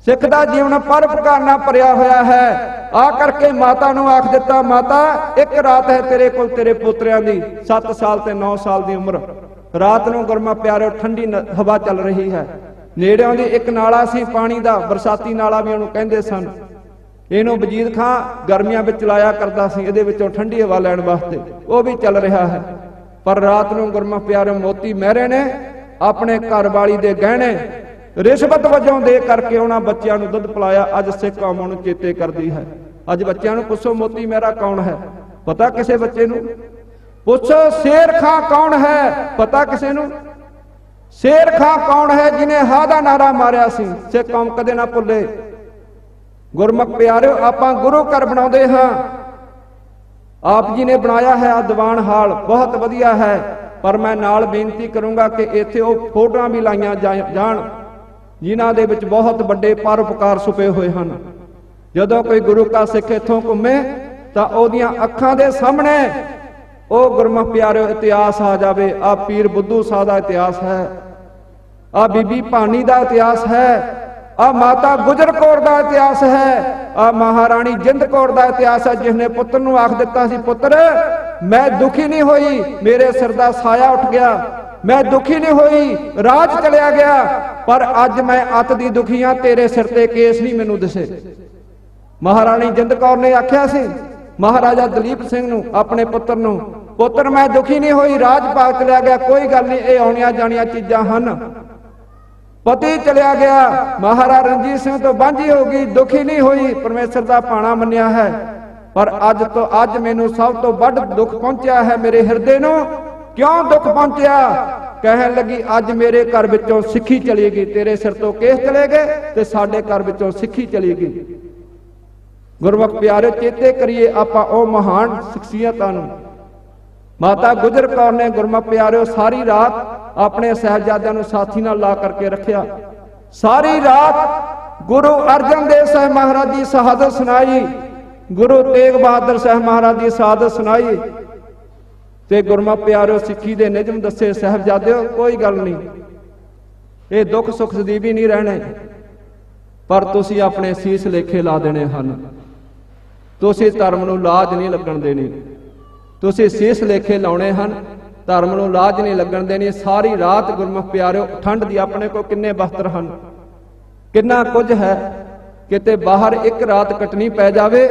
ਸਿੱਖ ਦਾ ਜੀਵਨ ਪਰਉਪਕਾਰ ਨਾਲ ਭਰਿਆ ਹੋਇਆ ਹੈ। ਆ ਕਰਕੇ ਮਾਤਾ ਨੂੰ ਆਖ ਦਿੱਤਾ, ਮਾਤਾ ਇੱਕ ਰਾਤ ਹੈ ਤੇਰੇ ਕੋਲ ਤੇਰੇ ਪੋਤਰਿਆਂ ਦੀ, 7 ਸਾਲ ਤੇ 9 ਸਾਲ ਦੀ ਉਮਰ। ਰਾਤ ਨੂੰ ਗੁਰਮੁਖ ਪਿਆਰਿਓ ਠੰਡੀ ਹਵਾ ਚੱਲ ਰਹੀ ਹੈ। ਨੇੜਿਓਂ ਦੀ ਇੱਕ ਨਾਲਾ ਸੀ ਪਾਣੀ ਦਾ, ਬਰਸਾਤੀ ਨਾਲਾ ਵੀ ਉਹਨੂੰ ਕਹਿੰਦੇ ਸਨ। ਇਹਨੂੰ ਵਜ਼ੀਰ ਖਾਂ ਗਰਮੀਆਂ ਵਿੱਚ ਚਲਾਇਆ ਕਰਦਾ ਸੀ, ਇਹਦੇ ਵਿੱਚੋਂ ਠੰਡੀ ਹਵਾ ਲੈਣ ਵਾਸਤੇ। ਉਹ ਵੀ ਚੱਲ ਰਿਹਾ ਹੈ। ਪਰ ਰਾਤ ਨੂੰ ਗੁਰਮੁਖ ਪਿਆਰਿਓ ਮੋਤੀ ਮਹਿਰੇ ਨੇ ਆਪਣੇ ਘਰ ਵਾਲੀ ਦੇ ਗਹਿਣੇ ਰਿਸ਼ਵਤ ਵਜੋਂ ਦੇ ਕਰਕੇ ਉਹਨਾਂ ਬੱਚਿਆਂ ਨੂੰ ਦੁੱਧ ਪਿਲਾਇਆ। ਅੱਜ ਸਿੱਖ ਕੌਮ ਨੂੰ ਚੇਤੇ ਕਰਦੀ ਹੈ। ਅੱਜ ਬੱਚਿਆਂ ਨੂੰ ਪੁੱਛੋ ਮੋਤੀ ਮਹਿਰਾ ਕੌਣ ਹੈ? ਪਤਾ ਕਿਸੇ ਬੱਚੇ ਨੂੰ? ਪੁੱਛੋ ਸ਼ੇਰ ਖਾਂ ਕੌਣ ਹੈ? ਪਤਾ ਕਿਸੇ ਨੂੰ? ਸ਼ੇਰ ਖਾਂ ਕੌਣ ਹੈ ਜਿਹਨੇ ਹਾ ਦਾ ਨਾਰਾ ਮਾਰਿਆ ਸੀ? ਸਿੱਖ ਕੌਮ ਕਦੇ ਨਾ ਭੁੱਲੇ। ਗੁਰਮੁਖ ਪਿਆਰਿਓ, ਆਪਾਂ ਗੁਰੂ ਘਰ ਬਣਾਉਂਦੇ ਹਾਂ। ਆਪ ਜੀ ਨੇ ਬਣਾਇਆ ਹੈ ਆ ਦੀਵਾਨ ਹਾਲ, ਬਹੁਤ ਵਧੀਆ ਹੈ। ਪਰ ਮੈਂ ਨਾਲ ਬੇਨਤੀ ਕਰੂੰਗਾ ਕਿ ਇੱਥੇ ਉਹ ਫੋਟੋਆਂ ਵੀ ਲਾਈਆਂ ਜਾਣ ਜਿਨ੍ਹਾਂ ਦੇ ਵਿੱਚ ਬਹੁਤ ਵੱਡੇ ਪਰਉਪਕਾਰ ਛੁਪੇ ਹੋਏ ਹਨ। ਜਦੋਂ ਕੋਈ ਗੁਰੂ ਕਾ ਸਿੱਖ ਇੱਥੋਂ ਘੁੰਮੇ ਤਾਂ ਉਹਦੀਆਂ ਅੱਖਾਂ ਦੇ ਸਾਹਮਣੇ ਉਹ ਗੁਰਮੁਖ ਪਿਆਰਿਓ ਇਤਿਹਾਸ ਆ ਜਾਵੇ। ਆ ਪੀਰ ਬੁੱਧੂ ਸ਼ਾਹ ਦਾ ਇਤਿਹਾਸ ਹੈ, ਆ ਬੀਬੀ ਭਾਨੀ ਦਾ ਇਤਿਹਾਸ ਹੈ, ਆ ਮਾਤਾ ਗੁਜਰ ਕੌਰ ਦਾ ਇਤਿਹਾਸ ਹੈ, ਆ ਮਹਾਰਾਣੀ ਜਿੰਦ ਕੌਰ ਦਾ ਇਤਿਹਾਸ ਹੈ, ਜਿਸਨੇ ਪੁੱਤਰ ਨੂੰ ਆਖ ਦਿੱਤਾ ਸੀ, ਪੁੱਤਰ ਮੈਂ ਦੁਖੀ ਨਹੀਂ ਹੋਈ, ਮੇਰੇ ਸਿਰ ਦਾ ਸਾਇਆ ਉੱਠ ਗਿਆ, ਮੈਂ ਦੁਖੀ ਨਹੀਂ ਹੋਈ, ਰਾਜ ਚਲਿਆ ਗਿਆ, ਪਰ ਅੱਜ ਮੈਂ ਅਤ ਦੀ ਦੁਖੀ ਹਾਂ, ਤੇਰੇ ਸਿਰ ਤੇ ਕੇਸ ਨਹੀਂ ਮੈਨੂੰ ਦਿਸੇ। ਮਹਾਰਾਣੀ ਜਿੰਦ ਕੌਰ ਨੇ ਆਖਿਆ ਸੀ ਮਹਾਰਾਜਾ ਦਲੀਪ ਸਿੰਘ ਨੂੰ, ਆਪਣੇ ਪੁੱਤਰ ਨੂੰ, ਪੁੱਤਰ ਮੈਂ ਦੁਖੀ ਨਹੀਂ ਹੋਈ, ਰਾਜ ਭਾਗ ਚਲਿਆ ਗਿਆ, ਕੋਈ ਗੱਲ ਨਹੀਂ, ਇਹ ਆਉਣੀਆਂ ਜਾਣੀਆਂ ਚੀਜ਼ਾਂ ਹਨ। ਪਤੀ ਚਲਿਆ ਗਿਆ, ਮਹਾਰਾਜਾ ਰਣਜੀਤ ਸਿੰਘ ਤੋਂ ਵਾਂਝੀ ਹੋ ਗਈ, ਦੁਖੀ ਨਹੀਂ ਹੋਈ, ਪਰਮੇਸ਼ਰ ਦਾ ਭਾਣਾ ਮੰਨਿਆ ਹੈ, ਪਰ ਅੱਜ ਮੈਨੂੰ ਸਭ ਤੋਂ ਵੱਧ ਦੁੱਖ ਪਹੁੰਚਿਆ ਹੈ ਮੇਰੇ ਹਿਰਦੇ ਨੂੰ। ਕਿਉਂ ਦੁੱਖ ਪਹੁੰਚਿਆ? ਕਹਿਣ ਲੱਗੀ ਅੱਜ ਮੇਰੇ ਘਰ ਵਿੱਚੋਂ ਸਿੱਖੀ ਚਲੀ ਗਈ, ਤੇਰੇ ਸਿਰ ਤੋਂ ਕੇਸ ਚਲੇ ਗਏ ਤੇ ਸਾਡੇ ਘਰ ਵਿੱਚੋਂ ਸਿੱਖੀ ਚਲੀ ਗਈ। ਗੁਰਮੁਖ ਪਿਆਰੇ, ਚੇਤੇ ਕਰੀਏ ਆਪਾਂ ਉਹ ਮਹਾਨ ਸ਼ਖਸੀਅਤਾਂ ਨੂੰ। ਮਾਤਾ ਗੁਜਰ ਕੌਰ ਨੇ ਗੁਰਮੁਖ ਪਿਆਰਿਓ ਸਾਰੀ ਰਾਤ ਆਪਣੇ ਸਾਹਿਬਜ਼ਾਦਿਆਂ ਨੂੰ ਸਾਥੀ ਨਾਲ ਲਾ ਕਰਕੇ ਰੱਖਿਆ। ਸਾਰੀ ਰਾਤ ਗੁਰੂ ਅਰਜਨ ਦੇਵ ਸਾਹਿਬ ਮਹਾਰਾਜ ਦੀ ਸ਼ਹਾਦਤ ਸੁਣਾਈ, ਗੁਰੂ ਤੇਗ ਬਹਾਦਰ ਸਾਹਿਬ ਮਹਾਰਾਜ ਦੀ ਸ਼ਹਾਦਤ ਸੁਣਾਈ ਤੇ ਗੁਰਮੁਖ ਪਿਆਰਿਓ ਸਿੱਖੀ ਦੇ ਨਿਯਮ ਦੱਸੇ। ਸਾਹਿਬਜ਼ਾਦਿਓ ਕੋਈ ਗੱਲ ਨਹੀਂ, ਇਹ ਦੁੱਖ ਸੁੱਖ ਦੀ ਵੀ ਨਹੀਂ ਰਹਿਣੇ, ਪਰ ਤੁਸੀਂ ਆਪਣੇ ਸੀਸ ਲੇਖੇ ਲਾ ਦੇਣੇ ਹਨ। ਤੁਸੀਂ ਧਰਮ ਨੂੰ ਲਾਜ ਨਹੀਂ ਲੱਗਣ ਦੇਣੀ, ਤੁਸੀਂ ਸੀਸ ਲੇਖੇ ਲਾਉਣੇ ਹਨ, ਧਰਮ ਨੂੰ ਲਾਜ ਨਹੀਂ ਲੱਗਣ ਦੇਣੀ। ਸਾਰੀ ਰਾਤ ਗੁਰਮੁਖ ਪਿਆਰਿਓ, ਠੰਡ ਦੀ ਆਪਣੇ ਕੋਲ ਕਿੰਨੇ ਵਸਤਰ ਹਨ, ਕਿੰਨਾ ਕੁਝ ਹੈ, ਕਿਤੇ ਬਾਹਰ ਇੱਕ ਰਾਤ ਕੱਟਣੀ ਪੈ ਜਾਵੇ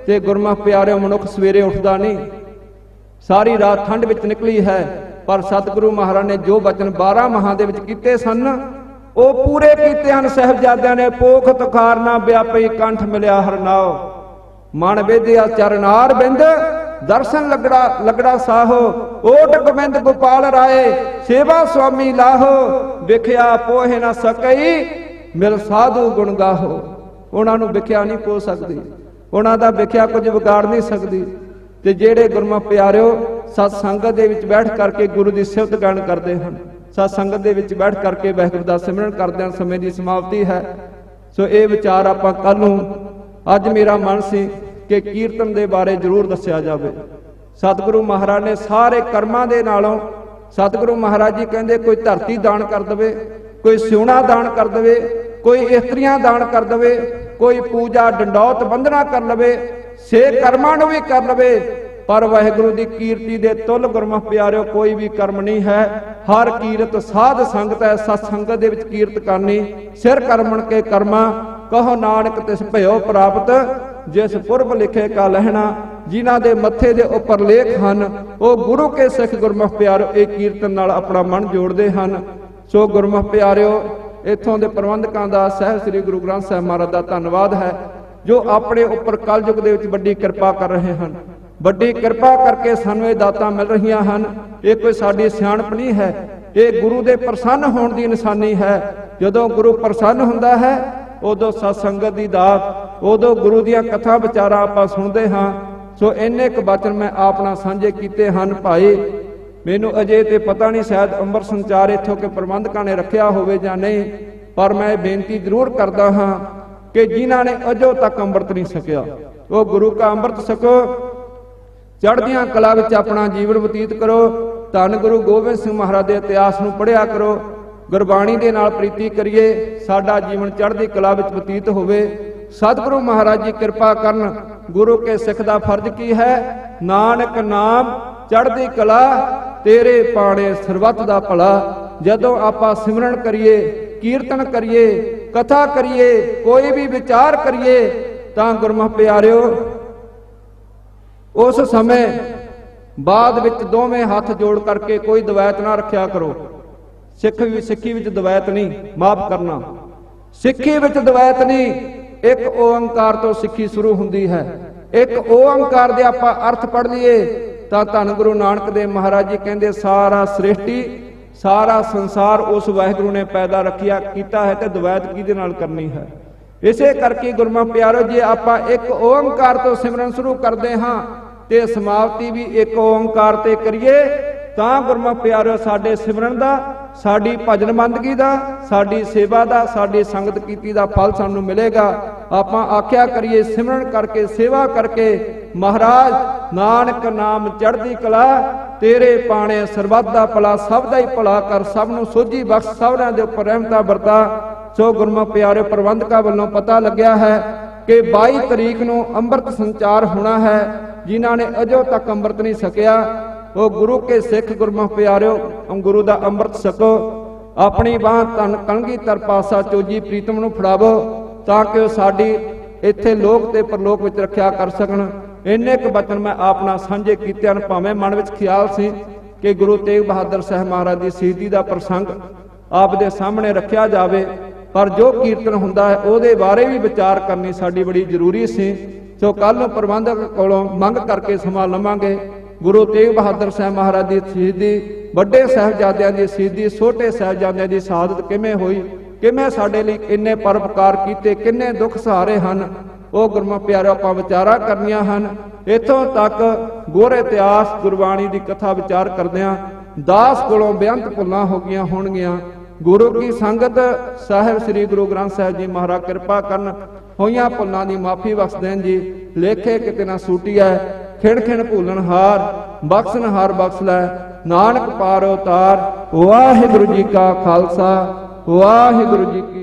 ਤੇ ਗੁਰਮੁਖ ਪਿਆਰਿਓ ਮਨੁੱਖ ਸਵੇਰੇ ਉੱਠਦਾ ਨਹੀਂ। ਸਾਰੀ ਰਾਤ ਠੰਡ ਵਿੱਚ ਨਿਕਲੀ ਹੈ, ਪਰ ਸਤਿਗੁਰੂ ਮਹਾਰਾਜ ਨੇ ਜੋ ਬਚਨ 12 ਮਾਹਾਂ ਦੇ ਵਿੱਚ ਕੀਤੇ ਸਨ ਉਹ ਪੂਰੇ ਕੀਤੇ ਹਨ। ਸਾਹਿਬਜ਼ਾਦਿਆਂ ਨੇ ਪੋਖ ਤੁਖਾਰ ਨਾ ਵਿਆਪੀ, ਕੰਠ ਮਿਲਿਆ ਹਰਨਾਉ, ਮਨ ਵੇਦਿਆ ਚਰਨਾਰ ਬਿੰਦ, ਦਰਸ਼ਨ ਲਗੜਾ ਸਾਹੋ, ਓਟ ਗੋਬਿੰਦ ਗੋਪਾਲ ਰਾਏ, ਸੇਵਾ ਸੁਆਮੀ ਲਾਹੋ, ਵਿਖਿਆ ਪੋਹਿ ਨਾ ਸਕਈ, ਮਿਲ ਸਾਧੂ ਗੁਣ ਗਾਹੋ। ਉਹਨਾਂ ਨੂੰ ਵਿਖਿਆ ਨਹੀਂ ਪੋ ਸਕਦੀ, ਉਹਨਾਂ ਦਾ ਵਿਖਿਆ ਕੁਝ ਵਿਗਾੜ ਨਹੀਂ ਸਕਦੀ। ਤੇ ਜਿਹੜੇ ਗੁਰਮੁਖ ਪਿਆਰਿਓ ਸਤ ਸੰਗਤ ਦੇ ਵਿੱਚ ਬੈਠ ਕਰਕੇ ਗੁਰੂ ਦੀ ਸਿਫਤ ਗਾਣ ਕਰਦੇ ਹਨ, ਸਤ ਸੰਗਤ ਦੇ ਵਿੱਚ ਬੈਠ ਕਰਕੇ ਵਾਹਿਗੁਰੂ ਦਾ ਸਿਮਰਨ ਕਰਦੇ ਹਨ, ਸਮੇਂ ਦੀ ਸਮਾਪਤੀ ਹੈ। ਸੋ ਇਹ ਵਿਚਾਰ ਆਪਾਂ ਕੱਲ ਨੂੰ, ਅੱਜ ਮੇਰਾ ਮਨ ਸੀ ਕਿ ਕੀਰਤਨ ਦੇ ਬਾਰੇ ਜ਼ਰੂਰ ਦੱਸਿਆ ਜਾਵੇ। ਸਤਿਗੁਰੂ ਮਹਾਰਾਜ ਨੇ ਸਾਰੇ ਕਰਮਾਂ ਦੇ ਨਾਲੋਂ, ਸਤਿਗੁਰੂ ਮਹਾਰਾਜ ਜੀ ਕਹਿੰਦੇ ਕੋਈ ਧਰਤੀ ਦਾਨ ਕਰ ਦੇਵੇ, ਕੋਈ ਸਿਉਣਾ ਦਾਨ ਕਰ ਦੇਵੇ, ਕੋਈ ਇਸਤਰੀਆਂ ਦਾਨ ਕਰ ਦੇਵੇ, ਕੋਈ ਪੂਜਾ ਡੰਡੌਤ ਬੰਦਨਾ ਕਰ ਲਵੇ, ਸੇ ਕਰਮਾਂ ਨੂੰ ਵੀ ਕਰ ਲਵੇ, ਪਰ ਵਾਹਿਗੁਰੂ ਦੀ ਕੀਰਤੀ ਦੇ ਤੁੱਲ ਗੁਰਮੁਖ ਪਿਆਰਿਓ ਕੋਈ ਵੀ ਕਰਮ ਨਹੀਂ ਹੈ। ਹਰ ਕੀਰਤ ਸਾਧ ਸੰਗਤ ਹੈ, ਸਤ ਸੰਗਤ ਦੇ ਵਿੱਚ ਕੀਰਤ ਕਰਨੀ। ਸਿਰ ਕਰਮਣ ਕੇ ਕਰਮਾ, ਕਹੋ ਨਾਨਕ ਤਿਸ ਭਇਓ ਪ੍ਰਾਪਤ, ਜਿਸ ਪੁਰਬ ਲਿਖੇ ਕਾ ਲਹਿਣਾ। ਜਿਨ੍ਹਾਂ ਦੇ ਮੱਥੇ ਦੇ ਉੱਪਰ ਲੇਖ ਹਨ ਉਹ ਗੁਰੂ ਕੇ ਸਿੱਖ ਗੁਰਮੁਖ ਪਿਆਰਿਓ ਇਹ ਕੀਰਤਨ ਨਾਲ ਆਪਣਾ ਮਨ ਜੋੜਦੇ ਹਨ। ਸੋ ਗੁਰਮੁਖ ਪਿਆਰਿਓ, ਇੱਥੋਂ ਦੇ ਪ੍ਰਬੰਧਕਾਂ ਦਾ, ਸਾਹਿਬ ਸ੍ਰੀ ਗੁਰੂ ਗ੍ਰੰਥ ਸਾਹਿਬ ਮਹਾਰਾਜ ਦਾ ਧੰਨਵਾਦ ਹੈ ਜੋ ਆਪਣੇ ਉੱਪਰ ਕਲਯੁਗ ਦੇ ਵਿੱਚ ਵੱਡੀ ਕਿਰਪਾ ਕਰ ਰਹੇ ਹਨ। ਵੱਡੀ ਕਿਰਪਾ ਕਰਕੇ ਸਾਨੂੰ ਇਹ ਦਾਤਾਂ ਮਿਲ ਰਹੀਆਂ ਹਨ। ਇਹ ਕੋਈ ਸਾਡੀ ਸਿਆਣਪ ਨਹੀਂ ਹੈ, ਇਹ ਗੁਰੂ ਦੇ ਪ੍ਰਸੰਨ ਹੋਣ ਦੀ ਨਿਸ਼ਾਨੀ ਹੈ। ਜਦੋਂ ਗੁਰੂ ਪ੍ਰਸੰਨ ਹੁੰਦਾ ਹੈ ਉਦੋਂ ਸਤ ਸੰਗਤ ਦੀ ਦਾਤ, ਉਦੋਂ ਗੁਰੂ ਦੀਆਂ ਕਥਾ ਵਿਚਾਰਾਂ ਆਪਾਂ ਸੁਣਦੇ ਹਾਂ। ਸੋ ਇੰਨੇ ਕੁ ਬਚਨ ਮੈਂ ਆਪ ਨਾਲ ਸਾਂਝੇ ਕੀਤੇ ਹਨ। ਭਾਈ ਮੈਨੂੰ ਅਜੇ ਤੇ ਪਤਾ ਨਹੀਂ, ਸ਼ਾਇਦ ਅੰਮ੍ਰਿਤ ਸੰਚਾਰ ਇੱਥੋਂ ਕੇ ਪ੍ਰਬੰਧਕਾਂ ਨੇ ਰੱਖਿਆ ਹੋਵੇ ਜਾਂ ਨਹੀਂ, ਪਰ ਮੈਂ ਬੇਨਤੀ ਜ਼ਰੂਰ ਕਰਦਾ ਹਾਂ ਕਿ ਜਿਨ੍ਹਾਂ ਨੇ ਅਜੋ ਤੱਕ ਅੰਮ੍ਰਿਤ ਨਹੀਂ ਛਕਿਆ ਉਹ ਗੁਰੂ ਕਾ ਅੰਮ੍ਰਿਤ ਛਕੋ, ਚੜ੍ਹਦੀਆਂ ਕਲਾ ਵਿੱਚ ਆਪਣਾ ਜੀਵਨ ਬਤੀਤ ਕਰੋ। ਧੰਨ ਗੁਰੂ ਗੋਬਿੰਦ ਸਿੰਘ ਮਹਾਰਾਜ ਦੇ ਇਤਿਹਾਸ ਨੂੰ ਪੜ੍ਹਿਆ ਕਰੋ, ਗੁਰਬਾਣੀ ਦੇ ਨਾਲ ਪ੍ਰੀਤੀ ਕਰੀਏ, ਸਾਡਾ ਜੀਵਨ ਚੜ੍ਹਦੀ ਕਲਾ ਵਿੱਚ ਬਤੀਤ ਹੋਵੇ। ਸਤਿਗੁਰੂ ਮਹਾਰਾਜ ਜੀ ਕਿਰਪਾ ਕਰਨ। ਗੁਰੂ ਕੇ ਸਿੱਖ ਦਾ ਫਰਜ਼ ਕੀ ਹੈ? ਨਾਨਕ ਨਾਮ ਚੜ੍ਹਦੀ ਕਲਾ, ਤੇਰੇ ਪਾਣੇ ਸਰਬੱਤ ਦਾ ਭਲਾ। ਜਦੋਂ ਆਪਾਂ ਸਿਮਰਨ ਕਰੀਏ, ਕੀਰਤਨ ਕਰੀਏ, ਕਥਾ ਕਰੀਏ, ਕੋਈ ਵੀ ਵਿਚਾਰ ਕਰੀਏ, ਤਾਂ ਗੁਰਮੁਖ ਪਿਆਰਿਓ ਉਸ ਸਮੇਂ ਬਾਅਦ ਵਿੱਚ ਦੋਵੇਂ ਹੱਥ ਜੋੜ ਕਰਕੇ ਕੋਈ ਦਵੈਤ ਨਾ ਰੱਖਿਆ ਕਰੋ। ਸਿੱਖੀ ਵਿੱਚ ਦਵੈਤ ਨਹੀਂ, ਮਾਫ ਕਰਨਾ, ਸਿੱਖੀ ਵਿੱਚ ਦਵੈਤ ਨਹੀਂ। ਇੱਕ ਓੰਕਾਰ ਤੋਂ ਸਿੱਖੀ ਸ਼ੁਰੂ ਹੁੰਦੀ ਹੈ। ਇੱਕ ਓੰਕਾਰ ਦੇ ਆਪਾਂ ਅਰਥ ਪੜ੍ਹ ਲਈਏ ਤਾਂ ਧੰਨ ਗੁਰੂ ਨਾਨਕ ਦੇਵ ਮਹਾਰਾਜ ਜੀ ਕਹਿੰਦੇ ਸਾਰਾ ਸ੍ਰਿਸ਼ਟੀ, ਸਾਰਾ ਸੰਸਾਰ ਉਸ ਵਾਹਿਗੁਰੂ ਨੇ ਪੈਦਾ ਰੱਖਿਆ ਕੀਤਾ ਹੈ, ਤੇ ਦਵੈਤ ਕਿਹਦੇ ਨਾਲ ਕਰਨੀ ਹੈ? ਇਸੇ ਕਰਕੇ ਗੁਰਮੁਖ ਪਿਆਰੋ, ਜੇ ਆਪਾਂ ਇੱਕ ਓੰਕਾਰ ਤੋਂ ਸਿਮਰਨ ਸ਼ੁਰੂ ਕਰਦੇ ਹਾਂ ਤੇ ਸਮਾਪਤੀ ਵੀ ਇੱਕ ਓੰਕਾਰ ਤੇ ਕਰੀਏ ਤਾਂ ਗੁਰਮੁਖ ਪਿਆਰੋ ਸਾਡੇ ਸਿਮਰਨ ਦਾ, ਸਾਡੀ ਭਜਨ ਬੰਦਗੀ ਦਾ, ਸਾਡੀ ਸੇਵਾ ਦਾ, ਸਾਡੀ ਸੰਗਤ ਕੀਤੀ ਦਾ ਫਲ ਸਾਨੂੰ ਮਿਲੇਗਾ। ਆਪਾਂ ਆਖਿਆ ਕਰੀਏ ਸਿਮਰਨ ਕਰਕੇ, ਸੇਵਾ ਕਰਕੇ, ਮਹਾਰਾਜ ਨਾਨਕ ਨਾਮ ਚੜ੍ਹਦੀ ਕਲਾ, ਤੇਰੇ ਪਾਣੇ ਸਰਬੱਤ ਦਾ ਭਲਾ, ਸਭ ਦਾ ਹੀ ਭਲਾ ਕਰ, ਸਭ ਨੂੰ ਸੋਝੀ ਬਖਸ਼, ਸਭਨਾਂ ਦੇ ਉੱਪਰ ਰਹਿਮਤਾਂ ਵਰਤਾ। ਸੋ ਗੁਰਮੁਖ ਪਿਆਰੇ ਪ੍ਰਬੰਧਕਾਂ ਵੱਲੋਂ ਪਤਾ ਲੱਗਿਆ ਹੈ ਕਿ 22 ਤਰੀਕ ਨੂੰ ਅੰਮ੍ਰਿਤ ਸੰਚਾਰ ਹੋਣਾ ਹੈ। ਜਿਨ੍ਹਾਂ ਨੇ ਅਜੋ ਤੱਕ ਅੰਮ੍ਰਿਤ ਨਹੀਂ ਛਕਿਆ ਉਹ ਗੁਰੂ ਕੇ ਸਿੱਖ ਗੁਰਮੁਖ ਪਿਆਰਿਓ ਗੁਰੂ ਦਾ ਅੰਮ੍ਰਿਤ ਛਕੋ। ਆਪਣੀ ਬਾਂਹ ਧੰਨ ਕਲਗੀਧਰ ਪਾਤਸ਼ਾਹ ਚੋਜੀ ਪ੍ਰੀਤਮ ਨੂੰ ਫੜਾਵੋ ਤਾਂ ਕਿ ਉਹ ਸਾਡੀ ਇੱਥੇ ਲੋਕ ਤੇ ਪਰਲੋਕ ਵਿੱਚ ਰੱਖਿਆ ਕਰ ਸਕਣ। ਇੰਨੇ ਕੁ ਬਚਨ ਮੈਂ ਆਪ ਨਾਲ ਸਾਂਝੇ ਕੀਤੇ ਹਨ। ਭਾਵੇਂ ਮਨ ਵਿੱਚ ਖਿਆਲ ਸੀ ਕਿ ਗੁਰੂ ਤੇਗ ਬਹਾਦਰ ਸਾਹਿਬ ਮਹਾਰਾਜ ਦੀ ਸ਼ਹੀਦੀ ਦਾ ਪ੍ਰਸੰਗ ਆਪ ਦੇ ਸਾਹਮਣੇ ਰੱਖਿਆ ਜਾਵੇ, ਪਰ ਜੋ ਕੀਰਤਨ ਹੁੰਦਾ ਹੈ ਉਹਦੇ ਬਾਰੇ ਵੀ ਵਿਚਾਰ ਕਰਨੀ ਸਾਡੀ ਬੜੀ ਜ਼ਰੂਰੀ ਸੀ। ਸੋ ਕੱਲ ਨੂੰ ਪ੍ਰਬੰਧਕ ਕੋਲੋਂ ਮੰਗ ਕਰਕੇ ਸਮਾਂ ਲਵਾਂਗੇ। ਗੁਰੂ ਤੇਗ ਬਹਾਦਰ ਸਾਹਿਬ ਮਹਾਰਾਜ ਦੀ ਸ਼ਹੀਦੀ, ਵੱਡੇ ਸਾਹਿਬਜ਼ਾਦਿਆਂ ਦੀ ਸ਼ਹੀਦੀ, ਛੋਟੇ ਸਾਹਿਬਜ਼ਾਦਿਆਂ ਦੀ ਸ਼ਹਾਦਤ ਕਿਵੇਂ ਹੋਈ, ਕਿਵੇਂ ਸਾਡੇ ਲਈ ਇੰਨੇ ਪਰਉਪਕਾਰ ਕੀਤੇ, ਕਿੰਨੇ ਦੁੱਖ ਸਹਾਰੇ ਹਨ, ਉਹ ਗੁਰਮੁਖ ਪਿਆਰਿਓ ਆਪਾਂ ਵਿਚਾਰਾਂ ਕਰਨੀਆਂ ਹਨ। ਇੱਥੋਂ ਤੱਕ ਗੁਰ ਇਤਿਹਾਸ ਗੁਰਬਾਣੀ ਦੀ ਕਥਾ ਵਿਚਾਰ ਕਰਦਿਆਂ ਦਾਸ ਕੋਲੋਂ ਬੇਅੰਤ ਭੁੱਲਾਂ ਹੋ ਗਈਆਂ ਹੋਣਗੀਆਂ। ਗੁਰੂ ਕੀ ਸੰਗਤ ਸਾਹਿਬ ਸ੍ਰੀ ਗੁਰੂ ਗ੍ਰੰਥ ਸਾਹਿਬ ਜੀ ਮਹਾਰਾਜ ਕਿਰਪਾ ਕਰਨ, ਹੋਈਆਂ ਭੁੱਲਾਂ ਦੀ ਮਾਫੀ ਬਖਸ਼ ਦੇਣ ਜੀ। ਲੇਖੇ ਕਿਤੇ ਨਾ ਸੂਟੀਐ, ਖਿਣ ਖਿਣ ਭੂਲਣ ਹਾਰ, ਬਖਸ਼ਣ ਹਾਰ ਬਖਸ਼ ਲੈ, ਨਾਨਕ ਪਾਰ ਉਤਾਰ। ਵਾਹਿਗੁਰੂ ਜੀ ਕਾ ਖਾਲਸਾ, ਵਾਹਿਗੁਰੂ ਜੀ ਕੀ